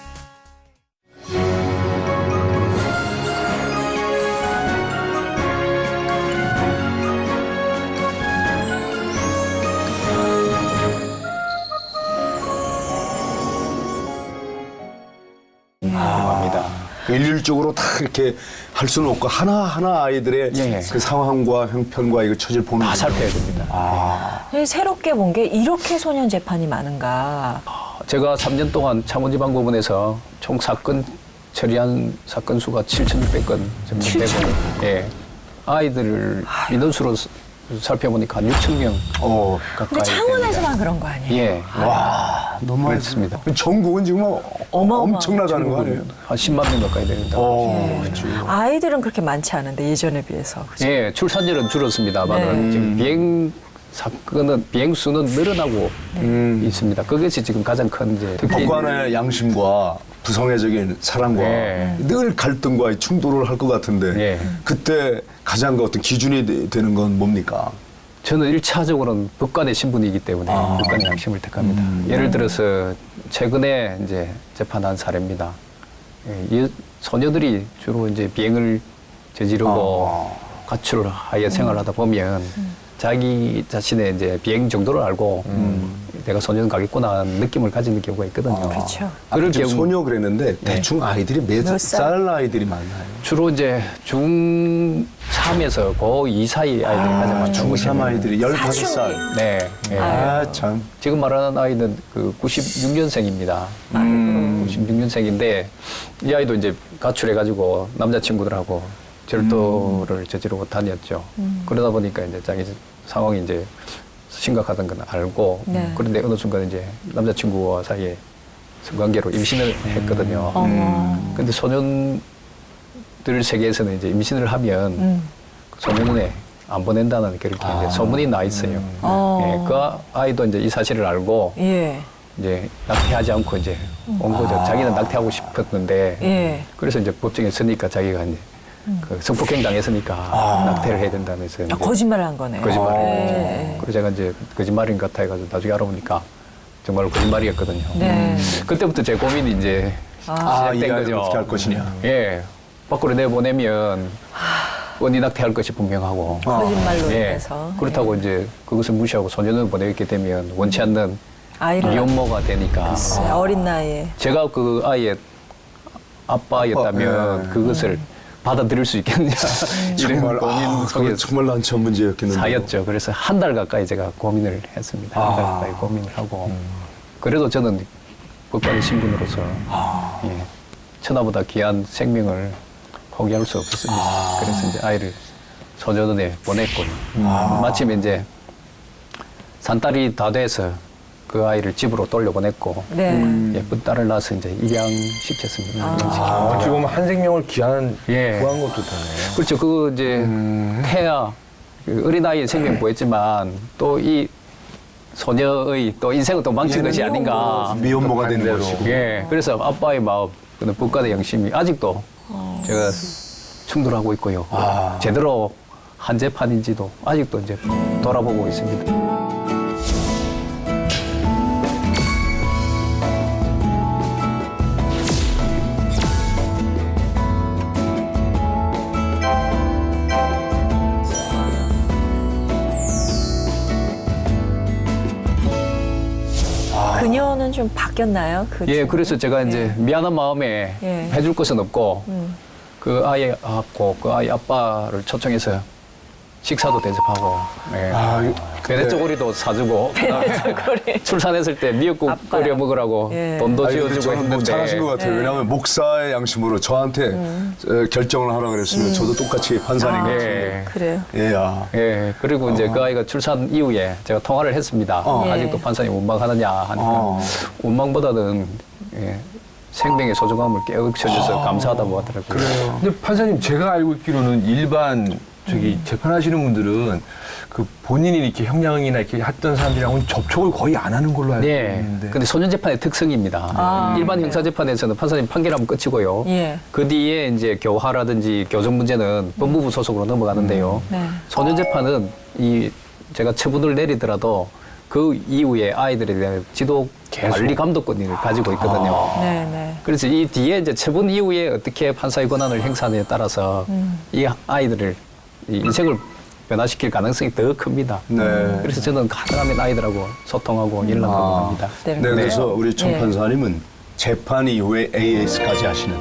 S2: 일률적으로 다 이렇게 할 수는 없고 하나하나 아이들의 그 상황과 형편과 이거 처지를 보는
S7: 다 살펴야 됩니다.
S3: 새롭게 본 게 이렇게 소년 재판이 많은가.
S7: 제가 3년 동안 창원지방법원에서 총 사건 처리한 사건 수가 7,600건 정도 되고, 아이들을 민원수로 살펴보니까 한 6,000명 가까이.
S3: 근데 창원에서만 그런 거 아니에요?
S2: 와, 너무
S7: 그렇습니다.
S2: 전국은 지금 엄청나다는 거 아니에요?
S7: 한 10만 명 가까이 됩니다.
S2: 그렇죠.
S3: 아이들은 그렇게 많지 않은데 예전에 비해서. 그죠?
S7: 예, 출산율은 줄었습니다만 지금 비행 수는 늘어나고 있습니다. 그것이 지금 가장 큰 이제 특히
S2: 법관의 양심과 부성애적인 사랑과 늘 갈등과 충돌을 할 것 같은데 그때 가장 그 어떤 기준이 되는 건 뭡니까?
S7: 저는 1차적으로는 법관의 신분이기 때문에 법관의 양심을 택합니다. 예를 들어서 최근에 이제 재판한 사례입니다. 이 소녀들이 주로 이제 비행을 저지르고 가출하여 생활하다 보면 자기 자신의 이제 비행 정도를 알고 내가 소년 가겠구나 하는 느낌을 가지는 경우가 있거든요.
S3: 그렇죠.
S7: 그럴
S2: 지금
S7: 경우
S2: 소녀 그랬는데 대충 아이들이 몇 살 아이들이 많나요?
S7: 주로 이제 중3에서 고2 사이 아이들이 가장 많죠.
S2: 중3 아이들이 15살.
S7: 네. 예.
S2: 아, 참.
S7: 지금 말하는 아이는 그 96년생입니다. 96년생인데 이 아이도 이제 가출해가지고 남자친구들하고 절도를 저지르고 다녔죠. 그러다 보니까 이제 자기 상황이 이제 심각하던 건 알고
S3: 네.
S7: 그런데 어느 순간 이제 남자친구와 사이에 성관계로 임신을 했거든요. 근데 소년들 세계에서는 이제 임신을 하면 소년원에 안 보낸다는 그렇게 이제 소문이 나 있어요. 예, 그 아이도 이제 이 사실을 알고
S3: 예.
S7: 이제 낙태하지 않고 이제 온 거죠. 자기는 낙태하고 싶었는데
S3: 예.
S7: 그래서 이제 법정에 서니까 자기가 이제 그 성폭행 당했으니까 낙태를 해야 된다면서 이제
S3: 거짓말을 한 거네요.
S7: 거짓말을
S3: 예.
S7: 했죠. 그래서 제가 이제 거짓말인 것 같아가지고 나중에 알아보니까 정말 거짓말이었거든요.
S3: 네.
S7: 그때부터 제 고민이 이제
S2: 이
S7: 시작된
S2: 아이를
S7: 거죠.
S2: 어떻게 할 것이냐.
S7: 예. 밖으로 내보내면 언니 낙태할 것이 분명하고
S3: 거짓말로
S7: 예.
S3: 인해서.
S7: 그렇다고 이제 그것을 무시하고 소년을 보내게 되면 원치 않는
S3: 아이를
S7: 미혼모가 되니까
S3: 글쎄, 어린 나이에.
S7: 제가 그 아이의 아빠였다면 그것을 받아들일 수 있겠느냐 이런
S2: 정말,
S7: 고민 속에
S2: 정말 난처한 문제였겠는데.
S7: 사였죠. 그래서 한 달 가까이 제가 고민을 했습니다. 한 달 가까이 고민을 하고 그래도 저는 법관의 신분으로서 예, 천하보다 귀한 생명을 포기할 수 없었습니다. 그래서 이제 아이를 소년원에 보냈고 마침 이제 산딸이 다 돼서 그 아이를 집으로 돌려보냈고
S3: 네.
S7: 예쁜 딸을 낳아서 이제 입양시켰습니다.
S1: 어찌 보면 한 생명을 구한
S7: 예.
S1: 것도 되네.
S7: 그렇죠. 그 이제 태아 그 어린아이의 생명 구했지만 또 이 소녀의 또 인생을 또 망친 것이 아닌가.
S2: 미혼모가 되는 것이고.
S7: 예. 그래서 아빠의 마음, 그는 법관의 양심이 아직도 제가 충돌하고 있고요. 제대로 한 재판인지도 아직도 이제 돌아보고 있습니다.
S3: 그녀는 좀 바뀌었나요? 그
S7: 예,
S3: 친구?
S7: 그래서 제가 이제 미안한 마음에
S3: 예.
S7: 해줄 것은 없고 그 아이하고 그 아이 아빠를 초청해서 식사도 대접하고 베네쪼고리도 사주고
S3: 베네쪼고리.
S7: 출산했을 때 미역국
S3: 아빠요.
S7: 끓여 먹으라고
S3: 예.
S7: 돈도
S2: 아니, 근데
S7: 지어주고
S2: 저는 뭐
S7: 했는데
S2: 잘하신 것 같아요.
S3: 네.
S2: 왜냐하면 목사의 양심으로 저한테 결정을 하라 그랬으면 저도 똑같이 판사인 것 같은데.
S7: 예.
S3: 그래요.
S2: 예,
S7: 예, 그리고 이제 그 아이가 출산 이후에 제가 통화를 했습니다.
S3: 예.
S7: 아직도 판사님 원망하느냐 하니까 원망보다는 예, 생명의 소중함을 깨우쳐줘서 감사하다고 하더라고요.
S1: 근데 판사님 제가 알고 있기로는 일반 재판하시는 분들은 그 본인이 이렇게 형량이나 이렇게 했던 사람들이랑은 접촉을 거의 안 하는 걸로 알고
S7: 네.
S1: 있는데.
S7: 근데 소년재판의 특성입니다. 일반 형사재판에서는 판사님 판결하면 끝이고요.
S3: 예.
S7: 그 뒤에 이제 교화라든지 교정 문제는 법무부 소속으로 넘어가는데요.
S3: 네.
S7: 소년재판은 제가 처분을 내리더라도 그 이후에 아이들에 대한 지도 관리 감독권을 가지고 있거든요.
S3: 네, 네.
S7: 그래서 이 뒤에 이제 처분 이후에 어떻게 판사의 권한을 행사하느냐에 따라서 이 아이들을 이 인생을 변화시킬 가능성이 더 큽니다.
S2: 네.
S7: 그래서 저는 가능하면 아이들하고 소통하고 연락하고 합니다.
S2: 네, 그래서 우리 천 판사님은 재판 이후에 AS까지 하시는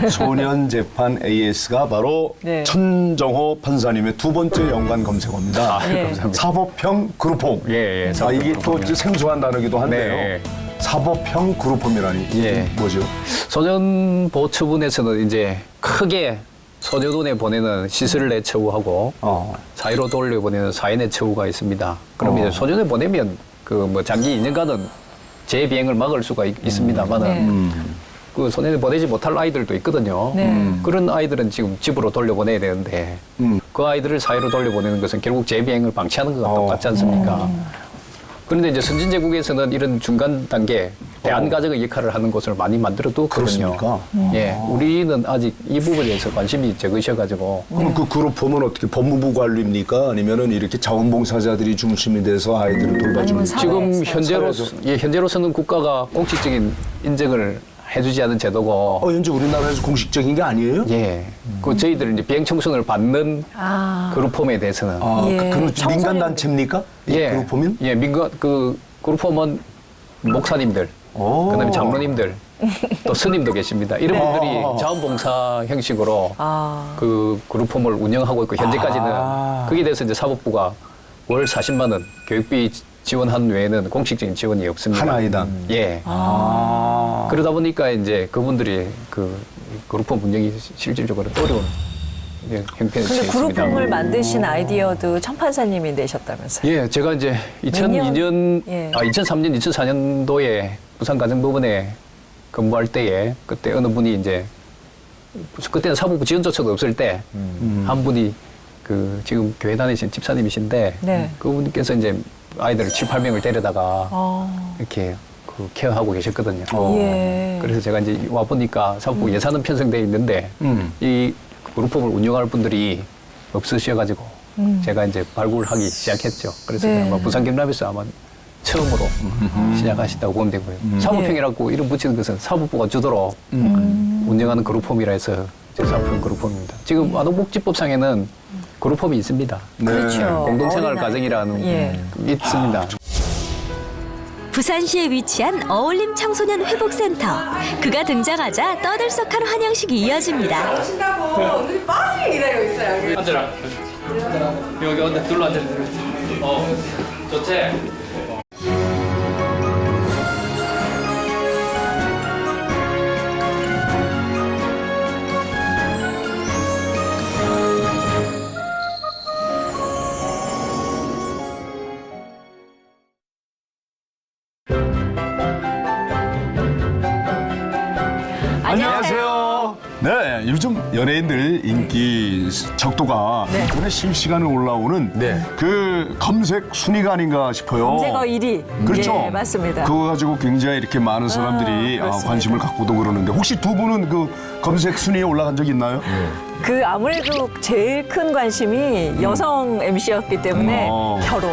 S2: 소년 재판 AS가 바로
S3: 네.
S2: 천정호 판사님의 두 번째 연관 검색어입니다.
S3: 네.
S7: 감사합니다.
S2: 사법형 그룹홈.
S7: 예, 예.
S2: 이게 또
S7: 사법형
S2: 생소한 단어기도 한데요.
S7: 네.
S2: 사법형 그룹홈이라니
S7: 예.
S2: 뭐죠?
S7: 소년 보호처분에서는 이제 크게 소년원에 보내는 시설내 처우하고 사회로 돌려보내는 사회내 처우가 있습니다. 그럼 이제 소년에 보내면 그 뭐 장기 2년간은 재비행을 막을 수가 있습니다만은 그 소년에 보내지 못할 아이들도 있거든요.
S3: 네.
S7: 그런 아이들은 지금 집으로 돌려보내야 되는데 그 아이들을 사회로 돌려보내는 것은 결국 재비행을 방치하는 것과 똑같지 않습니까? 그런데 이제 선진제국에서는 이런 중간 단계 대안가정의 역할을 하는 곳을 많이 만들어 두거든요.
S2: 그렇습니까?
S7: 예, 우리는 아직 이 부분에 대해서 관심이 적으셔가지고.
S2: 그럼 그 그룹홈은 어떻게 법무부 관리입니까? 아니면은 이렇게 자원봉사자들이 중심이 돼서 아이들을 돌봐주는?
S7: 지금
S3: 사회에서.
S7: 현재로서는 국가가 공식적인 인정을 해주지 않은 제도고.
S2: 현재 우리나라에서 공식적인 게 아니에요?
S7: 예. 그 저희들 이제 비행 청소년을 받는 그룹홈에 대해서는.
S2: 그런 민간 단체입니까?
S7: 예.
S2: 그룹홈은?
S7: 예, 민간 그 그룹홈은 목사님들, 그다음에 장로님들, 또 스님도 계십니다. 이런 분들이 자원봉사 형식으로 그 그룹홈을 운영하고 있고 현재까지는 거기에 대해서 이제 사법부가 월 40만 원 교육비 지원한 외에는 공식적인 지원이 없습니다.
S2: 한 아이당.
S7: 예. 그러다 보니까 이제 그분들이 그 그룹홈 운영이 실질적으로 어려운 형편에
S3: 근데
S7: 있습니다.
S3: 그룹홈을 만드신 아이디어도 천 판사님이 내셨다면서요?
S7: 예, 제가 이제 2003년, 2004년도에 부산가정법원에 근무할 때에 그때 어느 분이 이제 그때는 사법부 지원조차도 없을 때 한 분이 그 지금 교회 다니신 집사님이신데 그분께서 이제 아이들 7, 8명을 데려다가 이렇게 그 케어하고 계셨거든요. 그래서 제가 이제 와 보니까 사법부 예산은 편성되어 있는데 이 그룹홈을 운영할 분들이 없으셔가지고 제가 이제 발굴하기 시작했죠. 그래서 아마 부산경남에서 아마 처음으로 시작하셨다고 보면 되고요. 사법형이라고 이름 붙이는 것은 사법부가 주도로 운영하는 그룹홈이라 해서 이제 사법형 그룹홈입니다. 지금 아동복지법상에는 그룹홈이 있습니다.
S3: 그렇죠.
S7: 공동생활 가정이라는 게 있습니다.
S6: 부산시에 위치한 어울림 청소년 회복센터. 그가 등장하자 떠들썩한 환영식이 이어집니다.
S9: 오신다고 오늘이 빠지게 기다리고 있어요. 여기.
S4: 앉아라. 여기 앉아. 둘러 앉아. 좋지?
S2: 안녕하세요. 네, 요즘 연예인들 인기 척도가 인터넷 실시간으로 올라오는 그 검색 순위가 아닌가 싶어요.
S3: 검색어 1위.
S2: 그렇죠.
S3: 예, 맞습니다.
S2: 그거 가지고 굉장히 이렇게 많은 사람들이 관심을 갖고도 그러는데 혹시 두 분은 그 검색 순위에 올라간 적 있나요?
S3: 그 아무래도 제일 큰 관심이 여성 MC였기 때문에 결혼.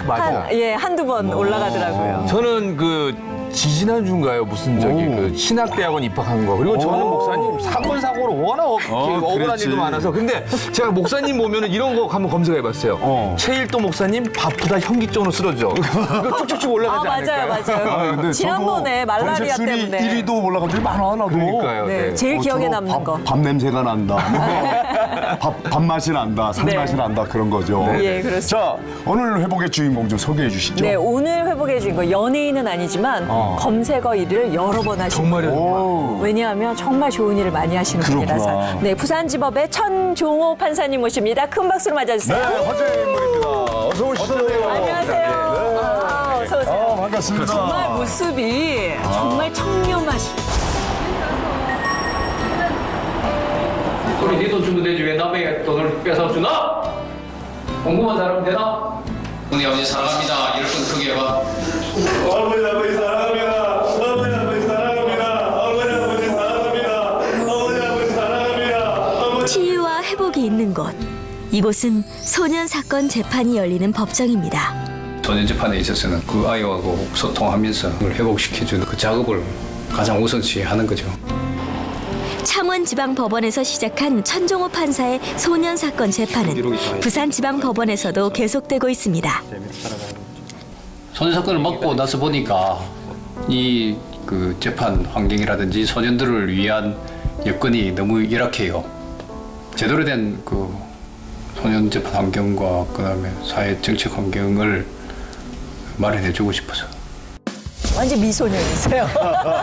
S1: 맞아.
S3: 한두 번 올라가더라고요.
S1: 저는 그 지지난주인가요? 무슨 그 신학대학원 입학한 거. 그리고 저는 목사님 사건 사고로 워낙 억울한 일도 많아서. 근데 제가 목사님 보면은 이런 거 한번 검색해봤어요. 최일도 목사님 바쁘다 현기증으로 쓰러져. 이거 쭉쭉쭉 올라가지 않을까요?
S3: 맞아요.
S2: 근데
S3: 지난번에 말라리아
S2: 검색 순위
S3: 때문에
S2: 1위도 올라간 적이 많아 나도.
S1: 그러니까요.
S3: 네, 제일 기억에
S2: 저거
S3: 남는 거.
S2: 밥 냄새가 난다. 밥 맛이 난다. 살 맛이 난다. 그런 거죠.
S3: 예, 그렇습니다.
S2: 자, 오늘 회복의 주인공 좀 소개해 주시죠.
S3: 네, 오늘 회복해 준 거 연예인은 아니지만 검색어 1위를 여러 번 하신
S1: 정말요?
S3: 왜냐하면 정말 좋은 일을 많이 하시는 분이라서. 네, 부산지법의 천종호 판사님 모십니다. 큰 박수로 맞아주세요.
S2: 네, 화제의 인물입니다. 어서 오시죠.
S3: 안녕하세요. 어서 오세요.
S2: 반갑습니다.
S3: 정말 모습이 정말 청렴하시.
S4: 우리 네 돈 주면 되지 왜 남의 돈을 뺏어주나? 공부만 잘하면 되나? 우리 아버지 사랑합니다. 이럴 건 크게 해봐.
S5: 아버지 사랑합니다. 아버지 사랑합니다. 아버지 사랑합니다. 아버지 사랑합니다.
S6: 치유와 회복이 있는 곳. 이곳은 소년 사건 재판이 열리는 법정입니다.
S7: 소년 재판에 있어서는 그 아이하고 소통하면서 그걸 회복시켜주는 그 작업을 가장 우선시 하는 거죠.
S6: 창원지방법원에서 시작한 천종호 판사의 소년 사건 재판은 부산지방법원에서도 계속되고 있습니다.
S7: 소년 사건을 맡고 나서 보니까 이 그 재판 환경이라든지 소년들을 위한 여건이 너무 열악해요. 제대로 된 그 소년 재판 환경과 그다음에 사회 정책 환경을 마련해주고 싶어서.
S3: 완전 미소년이세요.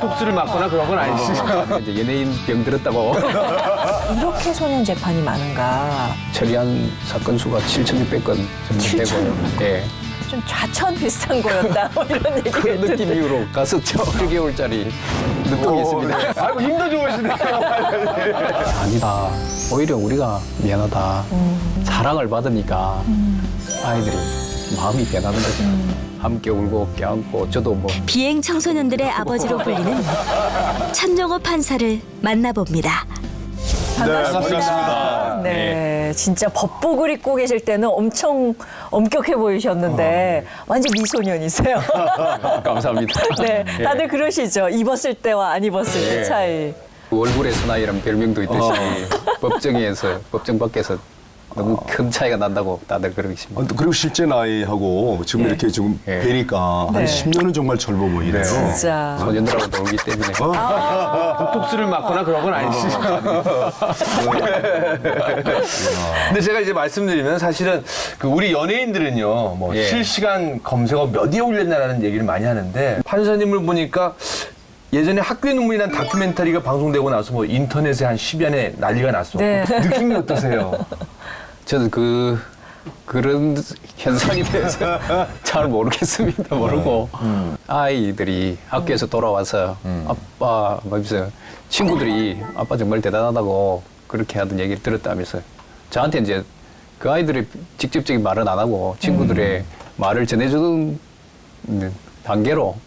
S1: 흡수를 맞거나 그런 건 아니시죠?
S7: 이제 연예인 병 들었다고.
S3: 이렇게 소년 재판이 많은가.
S7: 처리한 사건 수가 7,600건 정도 되고요. 예.
S3: 좀 좌천 비슷한 거였다. 뭐 이런 얘기가
S7: 그런
S3: 있던데.
S7: 느낌으로 갔었죠. 7개월짜리 늦동이 있습니다.
S1: 아이고 힘도 좋으시네요.
S7: 아니다. 오히려 우리가 미안하다. 사랑을 받으니까 아이들이 마음이 변하는 거죠. 함께 울고 껴안고 저도 뭐
S6: 비행 청소년들의 아버지로 불리는 천종호 판사를 만나봅니다.
S3: 반갑습니다. 네. 네, 진짜 법복을 입고 계실 때는 엄청 엄격해 보이셨는데 완전 미소년이세요.
S7: 감사합니다.
S3: 네, 다들 그러시죠. 입었을 때와 안 입었을 때 차이.
S7: 얼굴의 사나이라는 별명도 있듯이 법정에서 법정 밖에서 너무 큰 차이가 난다고 다들 그러고 있습니다.
S2: 그리고 실제 나이하고 지금 이렇게 지금 뵈니까 한 10년은 정말 젊어 보이네요.
S3: 진짜.
S7: 소년들하고 놀기 때문에.
S1: 보톡스를 맞거나 그런 건 아니시죠? 근데 제가 이제 말씀드리면 사실은 그 우리 연예인들은요, 뭐 실시간 검색어 몇 위에 올렸나라는 얘기를 많이 하는데 판사님을 보니까 예전에 학교의 눈물이라는 다큐멘터리가 방송되고 나서 뭐 인터넷에 한 10여 년 난리가 났었고 느낌이 어떠세요?
S7: 저는 그런 현상에 대해서 잘 모르겠습니다. 모르고 아이들이 학교에서 돌아와서 아빠 말면서 친구들이 아빠 정말 대단하다고 그렇게 하던 얘기를 들었다면서 저한테 이제 그 아이들의 직접적인 말은 안 하고 친구들의 말을 전해주는 단계로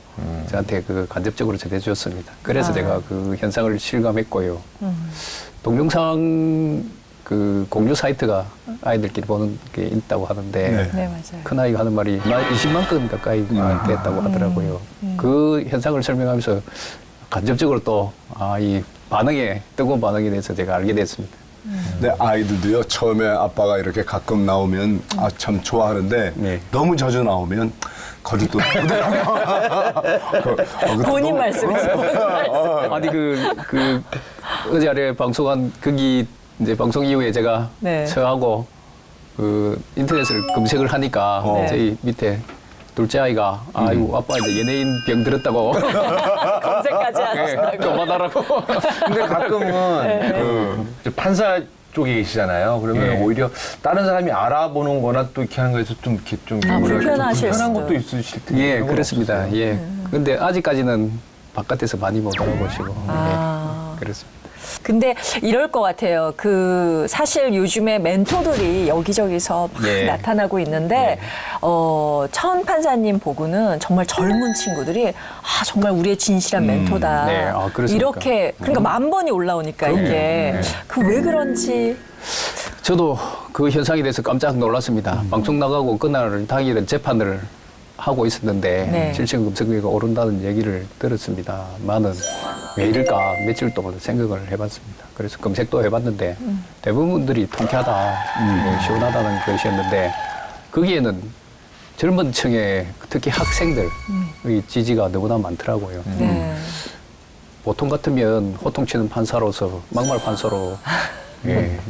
S7: 저한테 그 간접적으로 전해주었습니다. 그래서 제가 그 현상을 실감했고요. 동영상 그 공유 사이트가 아이들끼리 보는 게 있다고 하는데
S3: 맞아요.
S7: 큰 아이가 하는 말이 20만 건 가까이 됐다고 하더라고요. 그 현상을 설명하면서 간접적으로 또 이 반응에 뜨거운 반응에 대해서 제가 알게 됐습니다.
S2: 네, 아이들도요 처음에 아빠가 이렇게 가끔 나오면 참 좋아하는데 너무 자주 나오면 거짓도
S3: 본인 말씀에서 본인 말씀.
S7: 아니 그 어제 아래 방송한 거기 이제 방송 이후에 제가 저하고 그 인터넷을 검색을 하니까 저희 밑에 둘째 아이가 아이고 아빠 이제 연예인 병 들었다고
S3: 검색까지 하신다고.
S7: 그만하라고.
S1: 근데 가끔은 그 판사 쪽에 계시잖아요. 그러면 오히려 다른 사람이 알아보는 거나 또 이렇게 하는 거에서 좀 이렇게 좀 불편한 것도 있으실 텐데.
S7: 예, 그렇습니다. 근데 아직까지는 바깥에서 많이 못 알아보시고. 그렇습니다.
S3: 근데 이럴 것 같아요. 그 사실 요즘에 멘토들이 여기저기서 막 나타나고 있는데 천 판사님 보고는 정말 젊은 친구들이 정말 우리의 진실한 멘토다. 이렇게 그러니까 만 번이 올라오니까 이게 그 왜 그런지.
S7: 저도 그 현상에 대해서 깜짝 놀랐습니다. 방송 나가고 그날 당일은 재판을 하고 있었는데 실시간 검색어가 오른다는 얘기를 들었습니다만은 왜 이럴까 며칠 동안 생각을 해봤습니다. 그래서 검색도 해봤는데 대부분들이 통쾌하다, 시원하다는 것이었는데 거기에는 젊은 층의 특히 학생들의 지지가 너무나 많더라고요. 보통 같으면 호통치는 판사로서 막말 판사로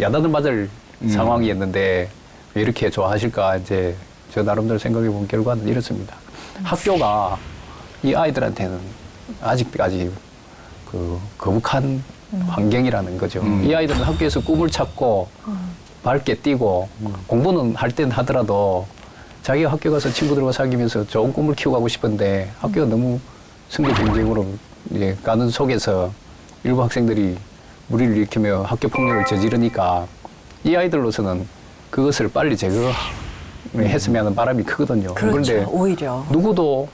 S7: 야단을 맞을 상황이었는데 왜 이렇게 좋아하실까 이제 저 나름대로 생각해 본 결과는 이렇습니다. 학교가 이 아이들한테는 아직까지 그 거북한 환경이라는 거죠. 이 아이들은 학교에서 꿈을 찾고 밝게 뛰고 공부는 할 땐 하더라도 자기가 학교 가서 친구들과 사귀면서 좋은 꿈을 키워가고 싶은데 학교가 너무 성적 경쟁으로 가는 속에서 일부 학생들이 무리를 일으키며 학교 폭력을 저지르니까 이 아이들로서는 그것을 빨리 했으면 하는 바람이 크거든요. 그런데
S3: 오히려
S7: 누구도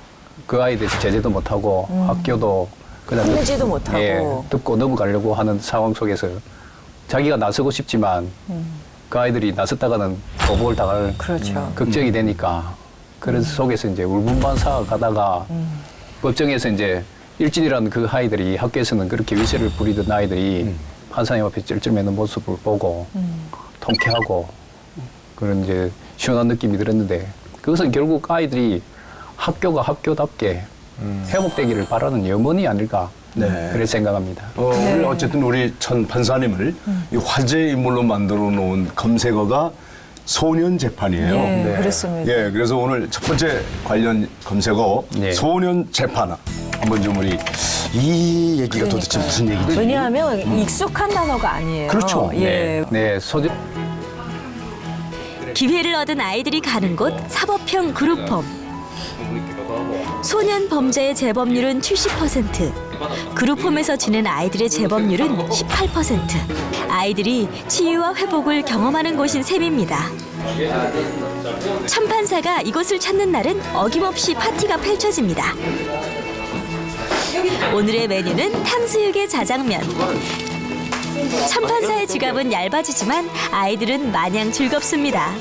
S7: 그 아이에 대해서 제재도 못하고 학교도 그냥
S3: 통지도 못하고
S7: 듣고 넘어가려고 하는 상황 속에서 자기가 나서고 싶지만 그 아이들이 나섰다가는 보복을 당할 걱정이 되니까 그래서 속에서 이제 울분반사 가다가 법정에서 이제 일진이라는 그 아이들이 학교에서는 그렇게 위세를 부리던 아이들이 판사님 앞에 쩔쩔매는 모습을 보고 통쾌하고 그런 이제 시원한 느낌이 들었는데 그것은 결국 아이들이 학교가 학교답게 회복되기를 바라는 염원이 아닐까 그렇게 생각합니다.
S2: 어쨌든 우리 천 판사님을 이 화제 인물로 만들어 놓은 검색어가 소년 재판이에요.
S3: 그렇습니다.
S2: 그래서 오늘 첫 번째 관련 검색어 소년 재판 한번 좀 우리 이 얘기가 도대체 무슨 얘기지?
S3: 왜냐하면 익숙한 단어가 아니에요.
S2: 그렇죠.
S7: 소년
S6: 기회를 얻은 아이들이 가는 곳 사법형 그룹홈. 소년 범죄의 재범률은 70%, 그룹홈에서 지낸 아이들의 재범률은 18%. 아이들이 치유와 회복을 경험하는 곳인 셈입니다. 천 판사가 이곳을 찾는 날은 어김없이 파티가 펼쳐집니다. 오늘의 메뉴는 탕수육에 자장면. 천판사의 지갑은 얇아지지만 아이들은 마냥 즐겁습니다.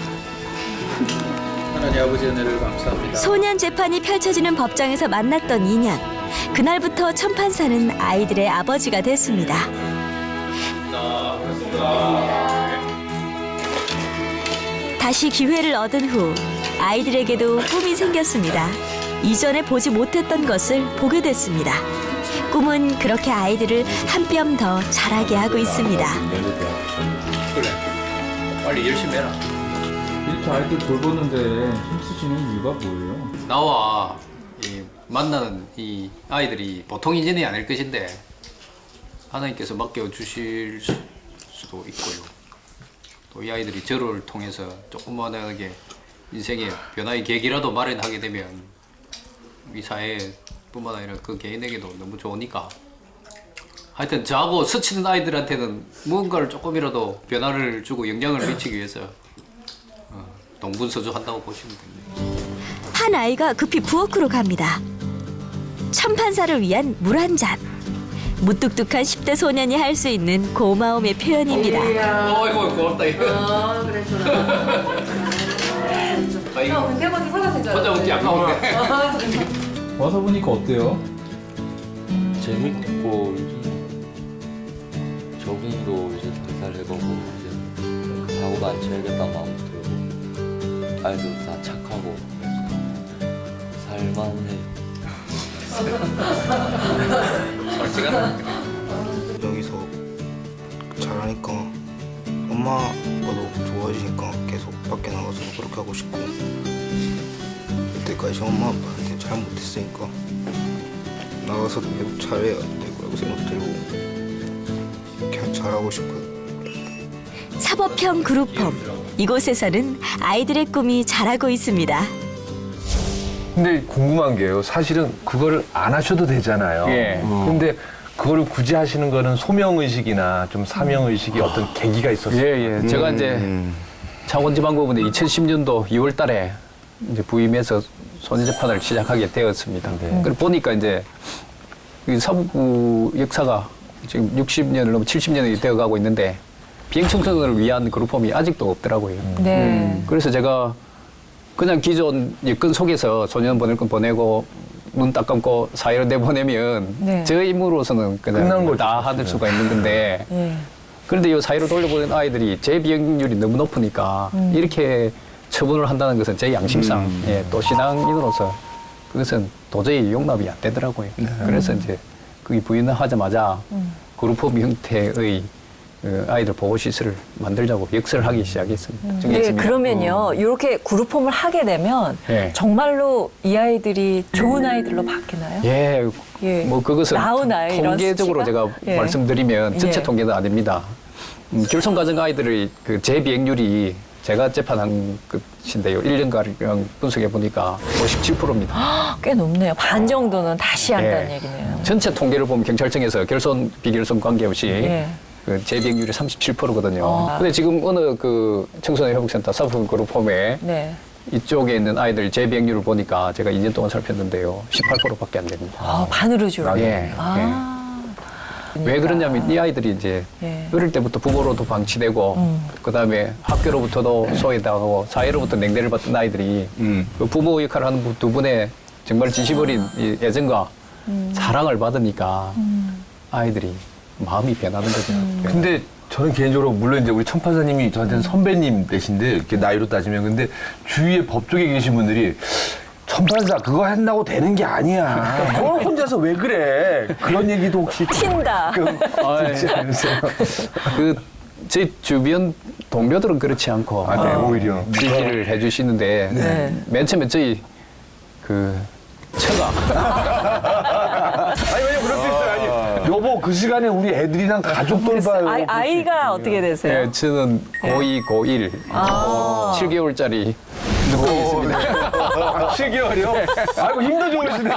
S7: 하나님 아버지 은혜를 감사합니다.
S6: 소년 재판이 펼쳐지는 법정에서 만났던 인연. 그날부터 천판사는 아이들의 아버지가 됐습니다. 다시 기회를 얻은 후 아이들에게도 꿈이 생겼습니다. 이전에 보지 못했던 것을 보게 됐습니다. 꿈은 그렇게 아이들을 한 뼘 더 자라게 하고 있습니다.
S7: 그래. 빨리 열심히 해라.
S10: 이렇게 아이들 돌보는데 힘쓰시는 이유가 뭐예요?
S7: 나와 만나는 이 아이들이 보통 인연이 아닐 것인데 하나님께서 맡겨주실 수도 있고요. 또 이 아이들이 저를 통해서 조그만하게 인생의 변화의 계기라도 마련하게 되면 이 사회뿐만 아니라 그 개인에게도 너무 좋으니까 하여튼 저하고 스치는 아이들한테는 무언가를 조금이라도 변화를 주고 영향을 미치기 위해서 동분서주한다고 보시면 됩니다.
S6: 한 아이가 급히 부엌으로 갑니다. 천판사를 위한 물 한 잔. 무뚝뚝한 10대 소년이 할 수 있는 고마움의 표현입니다.
S7: 어이구 고맙다 이거.
S9: 그랬구나. 대박이 사가 되잖아.
S7: 혼자 먹기 아까운데.
S10: 와서 보니까 어때요?
S11: 재밌고 이제 적응도 이제 살살 해보고 이제 사고도 안 쳐야겠다 마음 들고 아이들 다 착하고 그래서 살만해요.
S12: 여기서 잘하니까 엄마도 좋아지니까 계속 밖에 나가서 그렇게 하고 싶고 그때까지 엄마 아빠한테 잘 못했으니까 나가서도 계속 잘해야 되고 생각 들고 그냥 잘하고 싶어요.
S6: 사법형 그룹홈. 이곳에서는 아이들의 꿈이 자라고 있습니다.
S1: 근데 궁금한 게요. 사실은 그거를 안 하셔도 되잖아요.
S7: 예.
S1: 근데 그거를 굳이 하시는 거는 소명의식이나 좀 사명의식이 어떤 계기가 있었어요?
S7: 예. 제가 이제 창원지방법원에 2010년도 2월 달에 이제 부임해서 소년재판을 시작하게 되었습니다. 그리고 보니까 이제 이 사법부 역사가 지금 60년을 넘어 70년이 되어 가고 있는데 비행청소년을 위한 그룹홈이 아직도 없더라고요.
S3: 네.
S7: 그래서 제가 그냥 기존 여건 속에서 소년 보낼 건 보내고 눈 딱 감고 사회로 내보내면
S3: 네.
S7: 저 임무로서는
S1: 끝난
S7: 그냥
S1: 거죠,
S7: 다 하들 수가 있는 건데
S3: 예.
S7: 그런데 이 사회로 돌려보낸 아이들이 재비행률이 너무 높으니까 이렇게 처분을 한다는 것은 제 양심상 또 신앙인으로서 그것은 도저히 용납이 안 되더라고요. 그래서 이제 그게 부인을 하자마자 그룹홈 형태의 아이들 보호시설을 만들자고 역설을 하기 시작했습니다.
S3: 네, 그러면요, 이렇게 그룹홈을 하게 되면
S7: 예.
S3: 정말로 이 아이들이 좋은 아이들로 바뀌나요?
S7: 예,
S3: 예.
S7: 뭐 그것은
S3: 나은 아이, 이런
S7: 통계적으로
S3: 수치가?
S7: 제가
S3: 예.
S7: 말씀드리면 전체
S3: 예.
S7: 통계는 아닙니다. 결손 가정 아이들의 그 재비행률이 제가 재판한 것인데요. 1년가량 분석해 보니까 57%입니다.
S3: 꽤 높네요. 반 정도는 다시 한다는
S7: 예.
S3: 얘기네요.
S7: 전체 통계를 보면 경찰청에서 결손, 비결손 관계없이
S3: 예.
S7: 그 재비행률이 37%거든요. 근데 지금 어느 그 청소년 회복센터 사법 그룹홈에
S3: 네.
S7: 이쪽에 있는 아이들 재비행률을 보니까 제가 2년 동안 살폈는데요. 18%밖에 안 됩니다.
S3: 아, 반으로 줄어요.
S7: 예. 왜 그러냐면 이 아이들이 이제
S3: 예.
S7: 어릴 때부터 부모로도 방치되고 그다음에 학교로부터도 소외당하고 사회로부터 냉대를 받던 아이들이 그 부모 역할을 하는 두 분의 정말 진심 어린 이 애정과 사랑을 받으니까 아이들이 마음이 변하는 거죠.
S1: 근데 저는 개인적으로 물론 이제 우리 천판사님이 저한테는 선배님 되신데 이렇게 나이로 따지면 근데 주위에 법조계 계신 분들이 천판사 그거 한다고 되는 게 아니야. 뭘 혼자서 왜 그래? 그런 얘기도 혹시
S3: 튄다.
S1: 듣지 않으세요?
S7: 제 주변 동료들은 그렇지 않고
S1: 아, 네, 오히려
S7: 지지를 해주시는데
S3: 네.
S7: 맨 처음에 저희 그 처가
S1: 아니 왜냐 그럴 수 있어요. 아니 여보 그 시간에 우리 애들이랑 가족 돌봐요.
S3: 아이가 어떻게 되세요?
S7: 네, 저는 고2, 고1, 7개월짜리 누구 있습니다.
S1: 7개월이요? 아이고 힘도 좋으시네요.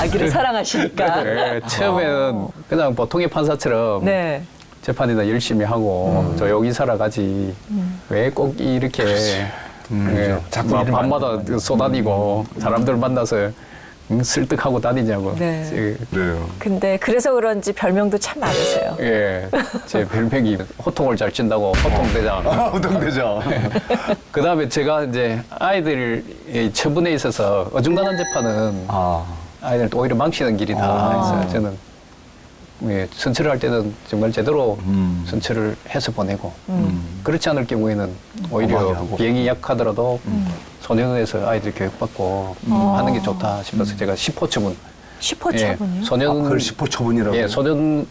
S3: 아기를 사랑하시니까.
S7: 네, 처음에는 그냥 보통의 판사처럼
S3: 네.
S7: 재판이나 열심히 하고 조용히 살아가지 왜 꼭 이렇게
S1: 자꾸 일을
S7: 밤마다 쏘다니고 사람들 만나서 설득하고 다니냐고.
S3: 네.
S2: 그래요.
S3: 근데 그래서 그런지 별명도 참 많으세요.
S7: 예, 제 별명이 호통을 잘 친다고 호통대장.
S2: 호통대장.
S7: 그 다음에 제가 이제 아이들의 처분에 있어서 어중간한 재판은 아이들 오히려 망치는 길이다 해서 저는 선처를 할 때는 정말 제대로 선처를 해서 보내고 그렇지 않을 경우에는 오히려 비행이 약하더라도 소년원에서 아이들 교육받고 하는 게 좋다 싶어서 제가 10호 처분.
S3: 10호 처분이요?
S2: 소년 그걸 10호 처분이라고?
S7: 예, 소년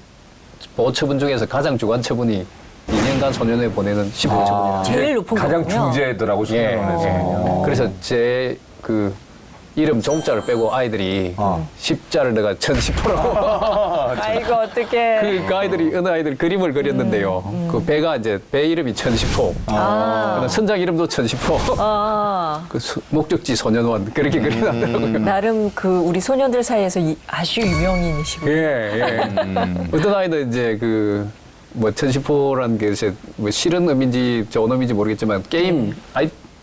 S7: 보호 처분 중에서 가장 주관 처분이 2년간 소년원에 보내는 10호 처분이라고.
S3: 제일 높은
S1: 가장
S3: 거군요.
S1: 중재더라고 소년원에서.
S7: 그래서 제 그 이름 종자를 빼고 아이들이 10자를 내가 1010호라고.
S3: 아이고 어떡해.
S7: 그 아이들이 어느 아이들 그림을 그렸는데요. 그 배가 이제 배 이름이 1010호. 선장 이름도 1010호. 그 목적지 소년원 그렇게 그려놨더라고요.
S3: 나름 그 우리 소년들 사이에서 아주 유명인이시고.
S7: 예. 어떤 아이는 이제 그 뭐 1010호라는 게 이제 뭐 실은 의미인지 좋은 의미인지 모르겠지만 게임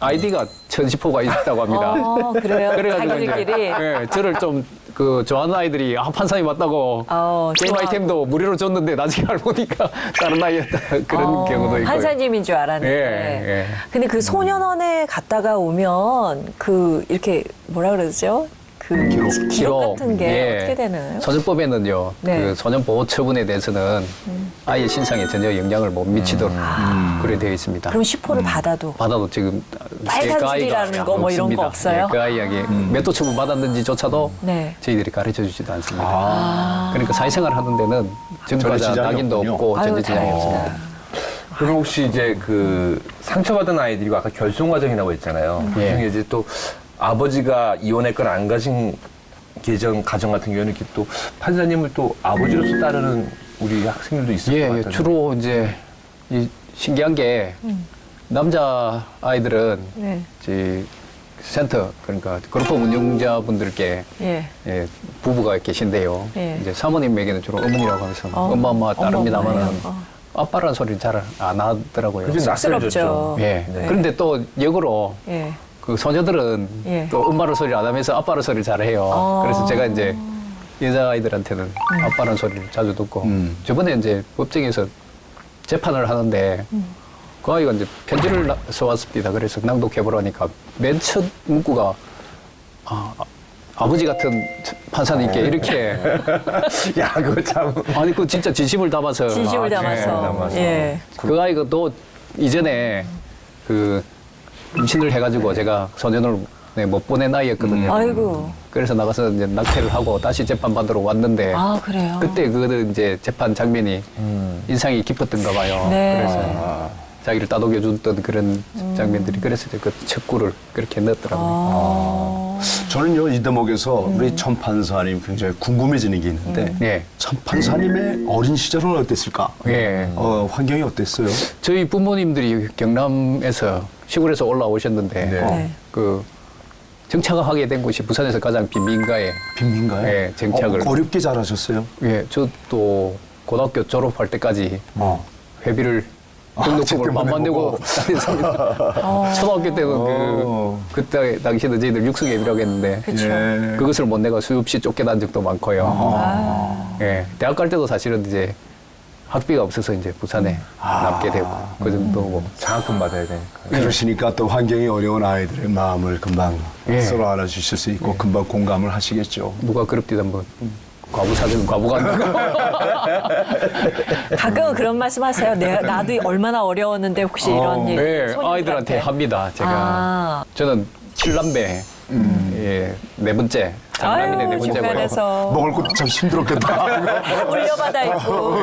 S7: 아이디가 1010호가 있다고 합니다.
S3: 그래요?
S7: 그래가지고
S3: 자기들끼리?
S7: 예, 저를 좀 그 좋아하는 아이들이 판사님 맞다고 게임 아이템도 무료로 줬는데 나중에 알고 보니까 다른 아이였다 그런 경우도 있고.
S3: 판사님인 줄 알았는데.
S7: 예.
S3: 근데 그 소년원에 갔다가 오면 그 이렇게 뭐라 그러죠? 그 기록 같은 게 어떻게 되나요?
S7: 소년법에는요,
S3: 네.
S7: 그 소년 보호 처분에 대해서는 아이의 신상에 전혀 영향을 못 미치도록 그래 되어 있습니다.
S3: 그럼 10호를 받아도
S7: 지금
S3: 빨간
S7: 그
S3: 줄이라는 거 뭐 이런 거 없어요?
S7: 네, 그 아이에게 몇 도 처분 받았는지조차도
S3: 네.
S7: 저희들이 가르쳐 주지도 않습니다. 그러니까 사회생활 하는 데는 전과자 낙인도 없고 전혀 지장이 없습니다.
S1: 그럼 혹시 이제 그 상처받은 아이들이 아까 결손 과정이라고 했잖아요. 그 중에 이제 또 아버지가 이혼했거나 안 가신 가정 같은 경우는 이렇게 또 판사님을 또 아버지로서 따르는 우리 학생들도 있을 것 같아요.
S7: 주로 이제 신기한 게 남자 아이들은 이제 센터 그러니까 그룹홈 운영자분들께 부부가 계신데요. 이제 사모님에게는 주로 어머니라고 하면서 엄마 따릅니다만은 아빠라는 소리를 잘 안 하더라고요.
S3: 쑥스럽죠.
S7: 그런데 또 역으로 그 소녀들은 또 엄마를 소리를 안 하면서 아빠를 소리를 잘해요. 그래서 제가 이제 여자아이들한테는 아빠라는 소리를 자주 듣고 저번에 이제 법정에서 재판을 하는데 그 아이가 이제 편지를 써왔습니다. 그래서 낭독해보라니까 맨 첫 문구가 아버지 같은 판사님께 이렇게
S1: 야 그거 참
S7: 아니 그 진짜 진심을 담아서 그 아이가 또 이전에 그 임신을 해가지고 제가 소년을 못 보낸 아이였거든요.
S3: 아이고.
S7: 그래서 나가서 이제 낙태를 하고 다시 재판 받으러 왔는데.
S3: 그래요?
S7: 그때 그 이제 재판 장면이 인상이 깊었던가 봐요. 그래서 자기를 따독여줬던 그런 장면들이 그래서 그 첩구를 그렇게 넣었더라고요.
S2: 저는요 이 대목에서 우리 천 판사님 굉장히 궁금해지는 게 있는데 천 판사님의 어린 시절은 어땠을까? 환경이 어땠어요?
S7: 저희 부모님들이 경남에서 시골에서 올라오셨는데 그 정착하게 된 곳이 부산에서 가장 빈민가에 정착을
S2: 어렵게 잘하셨어요?
S7: 저도 고등학교 졸업할 때까지 회비를 등록금을 만만 내고 다녔습니다. 초등학교 때는 그때 당시에는 저희들 육성회비라고 했는데 그것을 못 내가 수없이 쫓겨난 적도 많고요. 대학 갈 때도 사실은 이제 학비가 없어서 이제 부산에 남게 되고 그 정도고
S1: 장학금 받아야 되니까.
S2: 그러시니까 또 환경이 어려운 아이들의 마음을 금방 서로 알아주실 수 있고 금방 공감을 하시겠죠.
S7: 누가 그렇게 한번 과부 사주는 과부가
S3: 가끔은 그런 말씀하세요. 나도 얼마나 어려웠는데 혹시 이런 얘기.
S7: 아이들한테 합니다. 제가 저는 7남매 네 번째. 장남이네 네 번째고요.
S2: 먹을 것도 참 힘들었겠다.
S3: 물려받아 있고.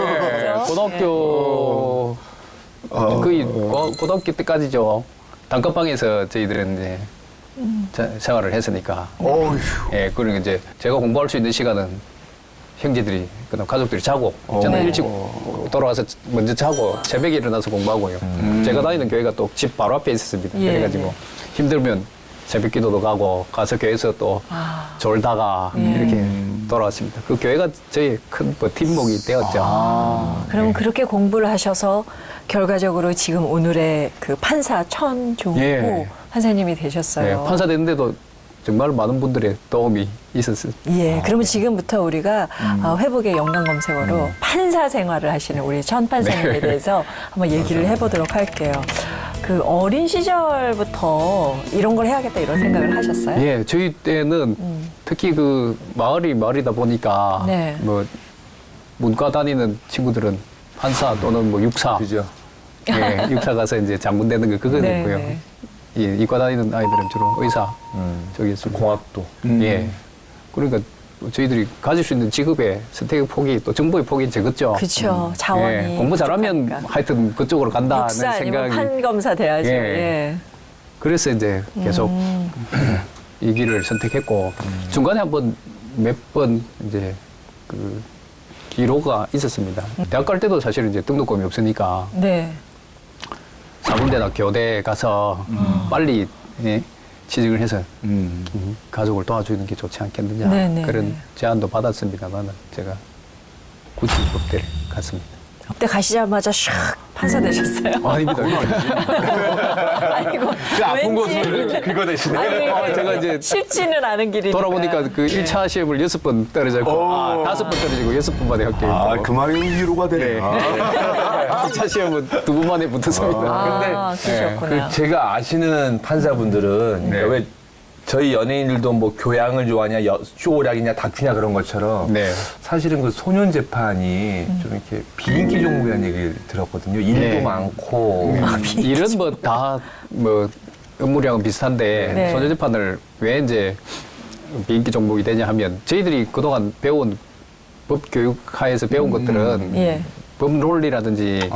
S7: 고등학교 거의 고등학교 때까지죠. 단칸방에서 저희들은 이제 생활을 했으니까. 그리고 이제 제가 공부할 수 있는 시간은 형제들이 그다음 가족들이 자고 저는 일찍 돌아와서 먼저 자고 새벽에 일어나서 공부하고요. 제가 다니는 교회가 또 집 바로 앞에 있었습니다. 그래가지고 힘들면 새벽 기도도 가서 교회에서 또 졸다가 이렇게 돌아왔습니다. 그 교회가 저희 큰 버팀목이 되었죠.
S3: 그럼 그렇게 공부를 하셔서 결과적으로 지금 오늘의 그 판사 천종호 판사님이 되셨어요.
S7: 판사 됐는데도 정말 많은 분들의 도움이 있었어요.
S3: 예, 그러면 지금부터 우리가 회복의 연관 검색어로 판사 생활을 하시는 우리 전 판사님에 대해서 한번 얘기를 해보도록 할게요. 그 어린 시절부터 이런 걸 해야겠다 이런 생각을 하셨어요?
S7: 예, 저희 때는 특히 그 마을이다 보니까
S3: 네.
S7: 뭐 문과 다니는 친구들은 판사 또는 뭐 육사,
S1: 그죠.
S7: 예, 육사 가서 이제 장군되는 거 그거는
S3: 네,
S7: 있고요.
S3: 네.
S7: 예, 이과 다니는 아이들은 주로 의사, 저기
S1: 공학도.
S7: 예, 그러니까 저희들이 가질 수 있는 직업의 선택의 폭이 또 정보의 폭이 적었죠.
S3: 그렇죠. 자원이
S7: 예, 공부 잘하면
S3: 부족하니까.
S7: 하여튼 그쪽으로 간다는
S3: 육사 아니면
S7: 생각이.
S3: 판검사 돼야죠.
S7: 예.
S3: 예.
S7: 그래서 이제 계속 이 길을 선택했고 중간에 한번 몇 번 이제 그 기로가 있었습니다. 대학 갈 때도 사실은 이제 등록금이 없으니까
S3: 네.
S7: 사범대나 교대 가서 빨리 예, 취직을 해서 가족을 도와주는 게 좋지 않겠느냐
S3: 네네.
S7: 그런 제안도 받았습니다만 제가 굳이 법대를 갔습니다.
S3: 그때 가시자마자 샥 판사 되셨어요?
S7: 아닙니다.
S3: 아이고,
S1: 그 아픈
S3: 왠지-
S1: 곳을 긁어내시네.
S7: 제가 이제
S3: 쉽지는 않은 길이니까.
S7: 돌아보니까 그 1차 시험을 6번 떨어졌고, 5번 떨어지고 6번 만에 합격했고.
S2: 아, 그만이 위로가 되네.
S7: 1차 시험은 2번 만에 붙었습니다.
S3: 아, 그러셨구나.
S1: 그 제가 아시는 판사분들은
S7: 네.
S1: 왜 저희 연예인들도 뭐 교양을 좋아하냐, 쇼오락이냐, 다큐냐 그런 것처럼
S7: 네.
S1: 사실은 그 소년 재판이 좀 이렇게 비인기 종목이라는 얘기를 들었거든요. 일도
S7: 네.
S1: 많고.
S7: 일은 뭐 다 뭐 업무량은 비슷한데
S3: 네.
S7: 소녀재판을 왜 이제 비인기 종목이 되냐 하면 저희들이 그동안 배운 법 교육하에서 배운 것들은
S3: 예.
S7: 법 논리라든지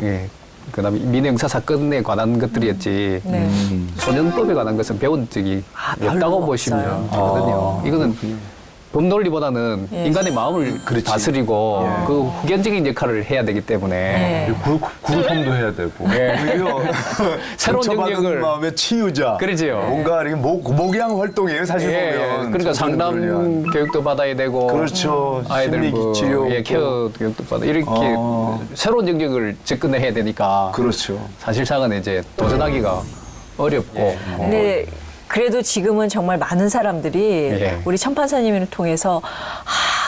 S7: 예, 그다음에 민형사 사건에 관한 것들이었지
S3: 네.
S7: 소년법에 관한 것은 배운 적이
S3: 별로
S7: 없다고 보시면
S3: 없어요.
S7: 되거든요. 이거는 법 논리보다는
S3: 예.
S7: 인간의 마음을 다스리고 그 후견적인 역할을 해야 되기 때문에
S3: 네.
S1: 구루섬도 해야 되고.
S2: 오히려
S7: 새로운
S2: 상처받은
S7: 영역을
S2: 마음의 치유자.
S7: 그러지요.
S2: 뭔가 이렇게 목양 활동이에요, 사실
S7: 예,
S2: 보면.
S7: 그러니까
S2: 청소년들을 위한.
S7: 상담 교육도 받아야 되고
S2: 그렇죠.
S7: 아이들 뭐
S2: 심리치료.
S7: 예, 케어 교육도 받아 이렇게 새로운 영역을 접근해야 되니까
S2: 그렇죠.
S7: 사실상은 이제 도전하기가 어렵고
S3: 근데 그래도 지금은 정말 많은 사람들이
S7: 예.
S3: 우리 천 판사님을 통해서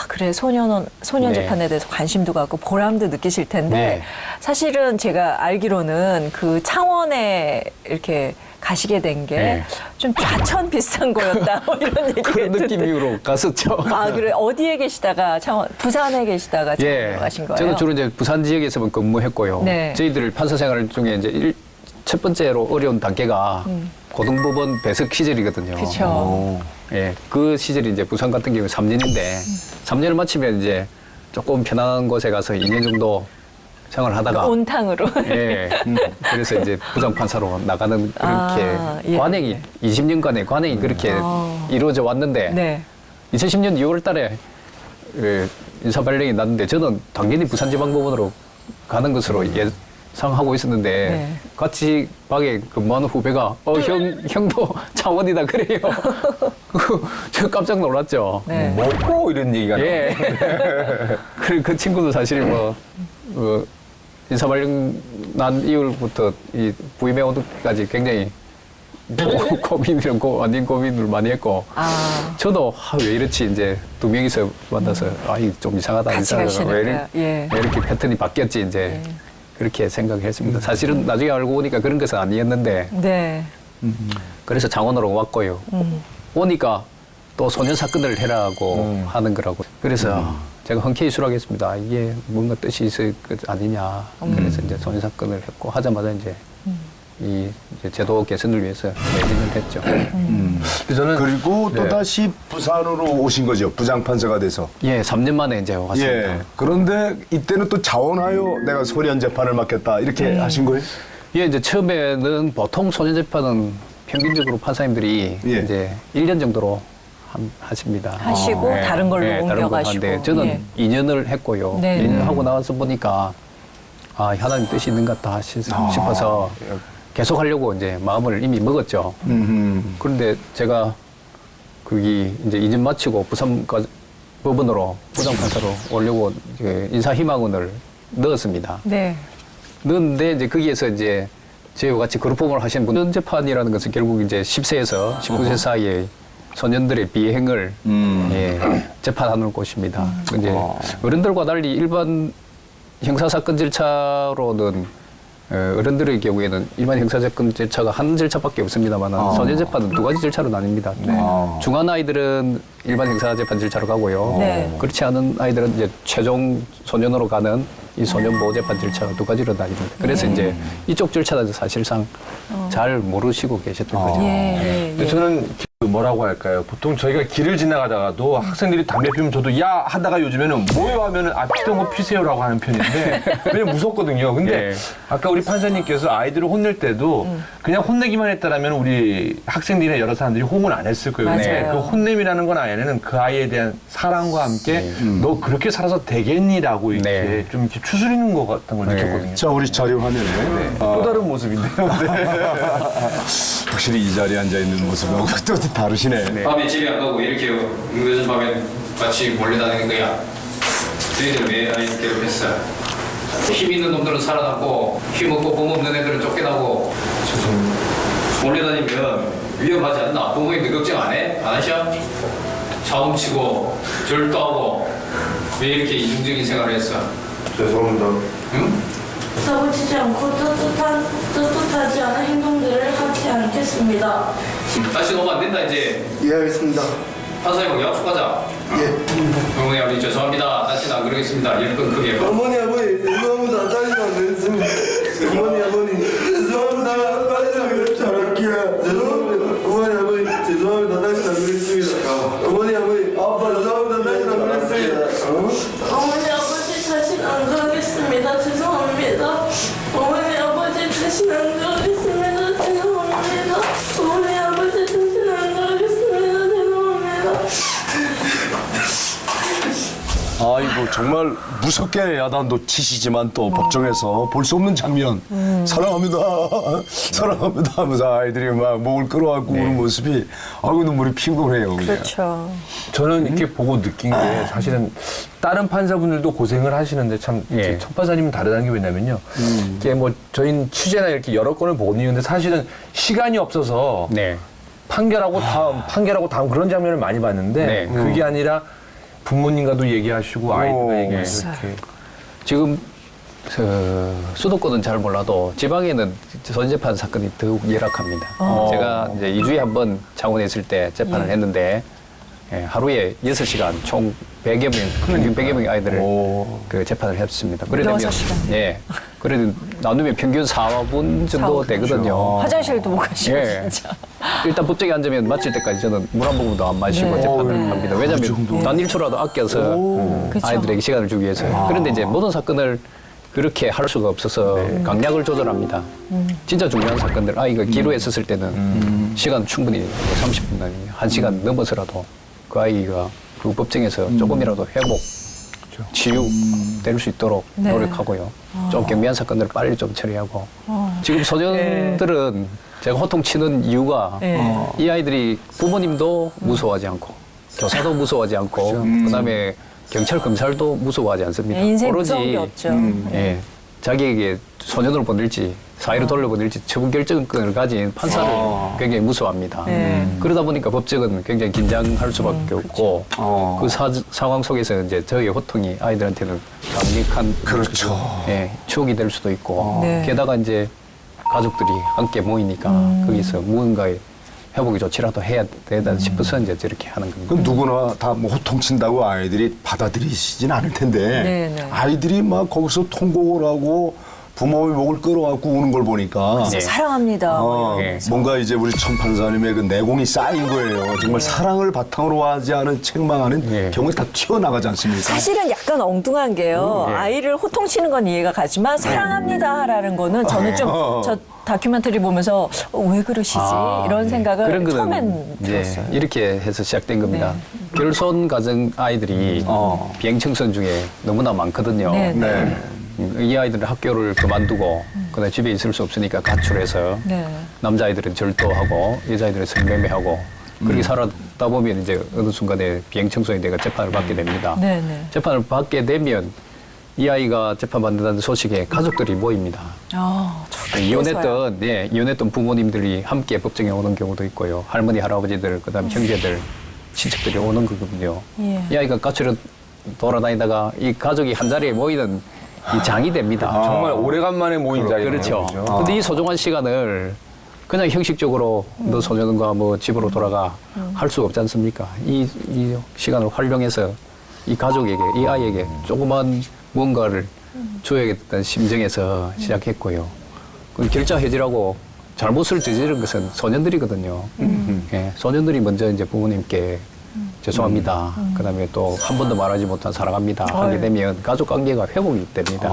S3: 그래 소년
S7: 네.
S3: 재판에 대해서 관심도 갖고 보람도 느끼실 텐데
S7: 네.
S3: 사실은 제가 알기로는 그 창원에 이렇게 가시게 된 게 좀
S7: 네.
S3: 좌천 비슷한 거였다 뭐 이런 얘기가
S7: 그런
S3: 있던데.
S7: 느낌으로 갔었죠.
S3: 아 그래 어디에 계시다가 창원 부산에 계시다가 창원으로 가신 거예요?
S7: 저는 주로 이제 부산 지역에서만 근무했고요.
S3: 네.
S7: 저희들 판사 생활 중에 이제 첫 번째로 어려운 단계가 고등법원 배석 시절이거든요.
S3: 그렇죠.
S7: 예, 그 시절이 이제 부산 같은 경우 3년인데 3년을 마치면 이제 조금 편안한 곳에 가서 2년 정도 생활하다가
S3: 온탕으로.
S7: 예, 그래서 이제 부장판사로 나가는 그렇게
S3: 예.
S7: 관행이 20년간의 관행이 그렇게 이루어져 왔는데
S3: 네.
S7: 2010년 6월 달에 인사 발령이 났는데 저는 당연히 부산지방법원으로 가는 것으로 예상하고 있었는데
S3: 네.
S7: 같이 방에 근무하는 후배가 형도 창원이다 그래요. 저 깜짝 놀랐죠.
S3: 네.
S1: 먹고 이런 얘기가
S7: 예. 그 친구도 사실 인사 발령 난 이후부터 이 부임해 오기까지 굉장히 완전 고민을 많이 했고 저도 왜 이렇지 이제 두 명이서 만나서 이거 좀 이상하다
S3: 같이 가시니까. 예.
S7: 왜 이렇게 패턴이 바뀌었지 이제 그렇게 생각했습니다. 사실은 나중에 알고 보니까 그런 것은 아니었는데
S3: 네.
S7: 그래서 창원으로 왔고요. 오니까 또 소년 사건을 해라고 하는 거라고. 그래서 제가 흔쾌히 수락했습니다. 이게 뭔가 뜻이 있을 것 아니냐. 그래서 이제 소년 사건을 했고 하자마자 이제 이 이제 제도 개선을 위해서 매진을 했죠.
S1: 저는
S2: 그리고 또 다시 부산으로 오신 거죠. 부장판사가 돼서.
S7: 예, 3년 만에 이제 왔습니다.
S2: 예. 그런데 이때는 또 자원하여 내가 소년 재판을 맡겠다 이렇게 하신 거예요?
S7: 예, 이제 처음에는 보통 소년 재판은 평균적으로 판사님들이 이제 1년 정도로 하십니다.
S3: 하시고 다른 걸로 옮겨가시고.
S7: 다른 걸 하는데 저는 2년을 했고요.
S3: 네.
S7: 2년 하고 나와서 보니까 하나님 뜻이 있는 것 같다 싶어서 계속 하려고 이제 마음을 이미 먹었죠. 그런데 제가 거기 이제 2년 마치고 부산 법원으로 부장판사로 오려고 인사희망원을 넣었습니다.
S3: 네.
S7: 넣었는데 이제 거기에서 이제 저희와 같이 그룹법을 하시는 분, 재판이라는 것은 결국 이제 10세에서 19세 사이에 소년들의 비행을 예, 재판하는 곳입니다. 이제 어른들과 달리 일반 형사사건 절차로는 어른들의 경우에는 일반 형사사건 절차가 한 절차밖에 없습니다만 소년 재판은 두 가지 절차로 나뉩니다. 중한 아이들은 일반 형사재판 절차로 가고요. 그렇지 않은 아이들은 이제 최종 소년으로 가는 이 소년보호재판 절차가 두 가지로 나뉩니다. 그래서 이제 이쪽 절차는 사실상 잘 모르시고 계셨던 거죠.
S1: 근데 저는 뭐라고 할까요? 보통 저희가 길을 지나가다가도 학생들이 담배 피우면 저도 야 하다가 요즘에는 뭐요 하면은 피던 거 피세요라고 하는 편인데 왜냐면 무섭거든요. 근데 아까 우리 판사님께서 아이들을 혼낼 때도 그냥 혼내기만 했다라면 우리 학생들이나 여러 사람들이 호응을 안 했을 거예요. 근데 그 혼냄이라는 건 아이는 그 아이에 대한 사랑과 함께 너 그렇게 살아서 되겠니라고 이렇게 좀 이렇게 추스리는 것 같은 걸 느꼈거든요.
S2: 자, 우리 자료 화면에
S1: 또 다른 모습인데요.
S2: 확실히 이 자리에 앉아 있는 모습하고 또 다르시네.
S4: 밤에 집에 안 가고 이렇게 늦은 밤에 같이 몰래 다니는 거야. 너희들 왜 아이들 괴롭혔어? 힘 있는 놈들은 살아남고 힘 없고 봄 없는 애들은 쫓겨나고 몰래 다니면 위험하지 않나? 부모님들 걱정 안 해? 안 하셔? 차움치고 절도하고 왜 이렇게 이중적인 생활을 했어?
S5: 죄송합니다.
S4: 응?
S8: 싸우치지 않고 떳떳하지 않은 행동들을 하지 않겠습니다.
S4: 다시 오면 안 된다 이제.
S5: 예, 알겠습니다.
S4: 판사님하고 약속하자.
S5: 예.
S4: 어머니 아버지 죄송합니다. 다시는 안 그러겠습니다. 일건 크게.
S5: 어머니 아버지 죄송합니다. 다시는 안 그랬습니다. 어머니 아버지 죄송합니다. 다시는 안 잘할게요. 죄송합니다. 어머니 아버지 죄송합니다. 다시는 안 그랬습니다. 어머니 아버지 아빠 죄송합니다. 다시는 안 그랬습니다.
S8: 어머니 아버지 다시는 안 그러겠습니다. 죄송합니다. 어머니 아버지 다시는 안 그러겠습니다. 죄송합니다. 어머니 아버지 다시는 안 그러겠습니다. 죄송합니다.
S2: 아이고 정말 무섭게 야단도 치시지만 또 법정에서 볼 수 없는 장면 사랑합니다 사랑합니다 하면서 아이들이 막 목을 끌어안고 우는 모습이 아이고 눈물이 핑근해요.
S3: 그렇죠.
S1: 저는 이렇게 보고 느낀 게 사실은 다른 판사분들도 고생을 하시는데 참 첫 판사님은 다르다는 게 왜냐면요. 이게 뭐 저희는 취재나 이렇게 여러 건을 보는데 사실은 시간이 없어서 판결하고 다음 그런 장면을 많이 봤는데 그게 아니라 부모님과도 얘기하시고 아이들과 얘기하시고 이렇게.
S7: 지금 수도권은 잘 몰라도 지방에는 소년재판 사건이 더욱 열악합니다. 제가 이제 2주에 한 번 창원에 있을 때 재판을 했는데 하루에 6시간 총 100여 명, 평균 100여 명의 아이들을 그 재판을 했습니다. 그러려면
S3: 6시간.
S7: 그래도 나누면 평균 4분 정도 되거든요.
S3: 화장실도 못 가시고 진짜.
S7: 일단 법정에 앉으면 마칠 때까지 저는 물 한 모금도 안 마시고 재판을 합니다. 왜냐하면 단 1초라도 아껴서 아이들에게 시간을 주기 위해서. 그런데 이제 모든 사건을 그렇게 할 수가 없어서 강약을 조절합니다. 진짜 중요한 사건들, 아이가 기로에 섰을 때는 시간 충분히 30분, 1시간 넘어서라도 그 아이가 그 법정에서 조금이라도 회복, 치유될 수 있도록 노력하고요. 좀 경미한 사건들을 빨리 좀 처리하고. 지금 소년들은 제가 호통치는 이유가 이 아이들이 부모님도 무서워하지 않고 교사도 무서워하지 않고 그다음에 경찰 검찰도 무서워하지 않습니다.
S3: 인생 무서운 게 없죠.
S7: 자기에게 소년으로 보낼지 사회로 돌려보낼지 처분 결정권을 가진 판사를 굉장히 무서워합니다. 그러다 보니까 법정은 굉장히 긴장할 수밖에 없고 그 상황 속에서 이제 저희의 호통이 아이들한테는 강력한 추억이 될 수도 있고 게다가 이제 가족들이 함께 모이니까 거기서 무언가의 회복의 조치라도 해야 되다 싶어서 이제 저렇게 하는 겁니다.
S2: 그럼 누구나 다 뭐 호통친다고 아이들이 받아들이시진 않을 텐데 아이들이 막 거기서 통곡을 하고 부모의 목을 끌어안고 우는 걸 보니까
S3: 사랑합니다.
S2: 뭔가 이제 우리 천 판사님의 그 내공이 쌓인 거예요. 정말 사랑을 바탕으로 하지 않은 책망하는 경우에 다 튀어나가지 않습니까?
S3: 사실은 약간 엉뚱한 게요. 아이를 호통치는 건 이해가 가지만 사랑합니다라는 거는 저는 좀 저 다큐멘터리 보면서 왜 그러시지 이런 생각을
S7: 그런 거는
S3: 처음엔 들었어요.
S7: 이렇게 해서 시작된 겁니다. 결손 가정 아이들이 비행청소년 중에 너무나 많거든요. 이 아이들은 학교를 그만두고 그다음에 집에 있을 수 없으니까 가출해서 남자아이들은 절도하고 여자아이들은 성매매하고 그렇게 살았다 보면 이제 어느 순간에 비행청소년이 내가 재판을 받게 됩니다. 재판을 받게 되면 이 아이가 재판받는다는 소식에 가족들이 모입니다. 이혼했던 부모님들이 함께 법정에 오는 경우도 있고요. 할머니, 할아버지들, 그다음 형제들, 친척들이 오는 거거든요.
S3: 예.
S7: 이 아이가 까치로 돌아다니다가 이 가족이 한 자리에 모이는 이 장이 됩니다.
S1: 정말 오래간만에 모인 자리네요.
S7: 그렇죠. 근데 이 소중한 시간을 그냥 형식적으로 너 소년과 뭐 집으로 돌아가 할 수가 없지 않습니까? 이 시간을 활용해서 이 가족에게, 이 아이에게 조그만 뭔가를 줘야겠다는 심정에서 시작했고요. 그 결자 해지라고 잘못을 저지른 것은 소년들이거든요. 예, 소년들이 먼저 이제 부모님께 죄송합니다. 그다음에 또 한 번도 말하지 못한 사랑합니다. 하게 되면 가족 관계가 회복이 됩니다.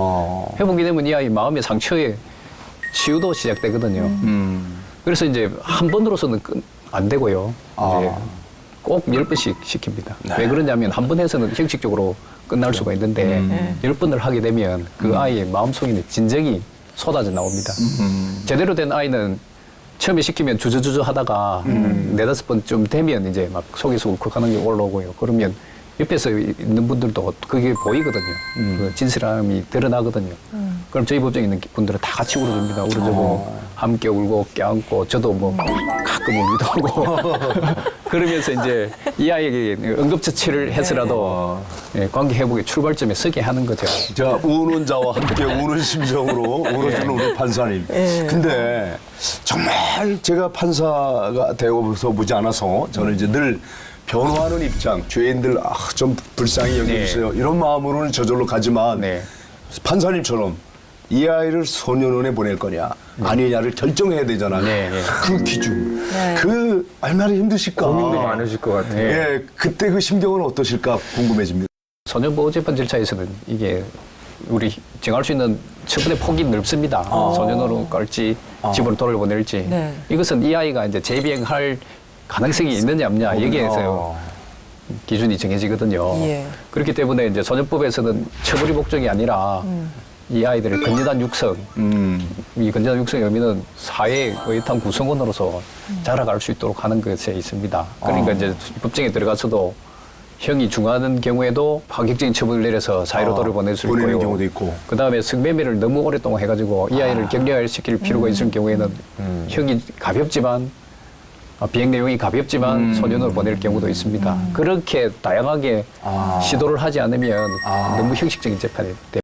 S7: 회복이 되면 이 아이 마음의 상처에 치유도 시작되거든요. 그래서 이제 한 번으로서는 안 되고요. 이제 꼭 10번씩 시킵니다. 왜 그러냐면 한 번 해서는 형식적으로 끝날 수가 있는데 10번을 하게 되면 그 아이의 마음속에 있는 진정이 쏟아져 나옵니다. 제대로 된 아이는 처음에 시키면 주저주저 하다가 4-5번쯤 되면 이제 막 속에서 울컥하는 게 올라오고요. 그러면 옆에서 있는 분들도 그게 보이거든요. 그 진실함이 드러나거든요. 그럼 저희 법정에 있는 분들은 다 같이 울어줍니다. 울어주고 함께 울고 껴안고 저도 뭐 가끔 울기도 하고 그러면서 이제 이 아이에게 응급처치를 해서라도 예, 관계 회복의 출발점에 서게 하는 거죠.
S2: 자, 우는 자와 함께 우는 심정으로 울어주는 우리 판사님. 근데 정말 제가 판사가 되어서 보지 않아서 저는 이제 늘 변호하는 입장, 죄인들 좀 불쌍히 여겨주세요. 이런 마음으로는 저절로 가지만 판사님처럼 이 아이를 소년원에 보낼 거냐 아니냐를 결정해야 되잖아요. 그 기준, 그 얼마나 힘드실까.
S1: 고민도 많으실 것 같아요.
S2: 예, 그때 그 심경은 어떠실까 궁금해집니다.
S7: 소년보호재판 절차에서는 이게 우리 정할 수 있는 처분의 폭이 넓습니다. 소년원으로 깔지 집으로 돌려보낼지. 이것은 이 아이가 이제 재비행할 가능성이 있느냐 없느냐 여기에서 기준이 정해지거든요. 그렇기 때문에 이제 소년법에서는 처벌이 목적이 아니라 이 아이들의 건전한 육성, 이 건전한 육성의 의미는 사회의 의탄 구성원으로서 자라갈 수 있도록 하는 것에 있습니다. 그러니까 이제 법정에 들어가서도 형이 중하는 경우에도 파격적인 처분을 내려서 사회로 돌려보낼 수 있고요.
S2: 경우도 있고.
S7: 그 다음에 성매매를 너무 오랫동안 해가지고 이 아이를 격려시킬 필요가 있을 경우에는 형이 가볍지만 비행 내용이 가볍지만 소년으로 보낼 경우도 있습니다. 그렇게 다양하게 시도를 하지 않으면 너무 형식적인 재판이 됩니다.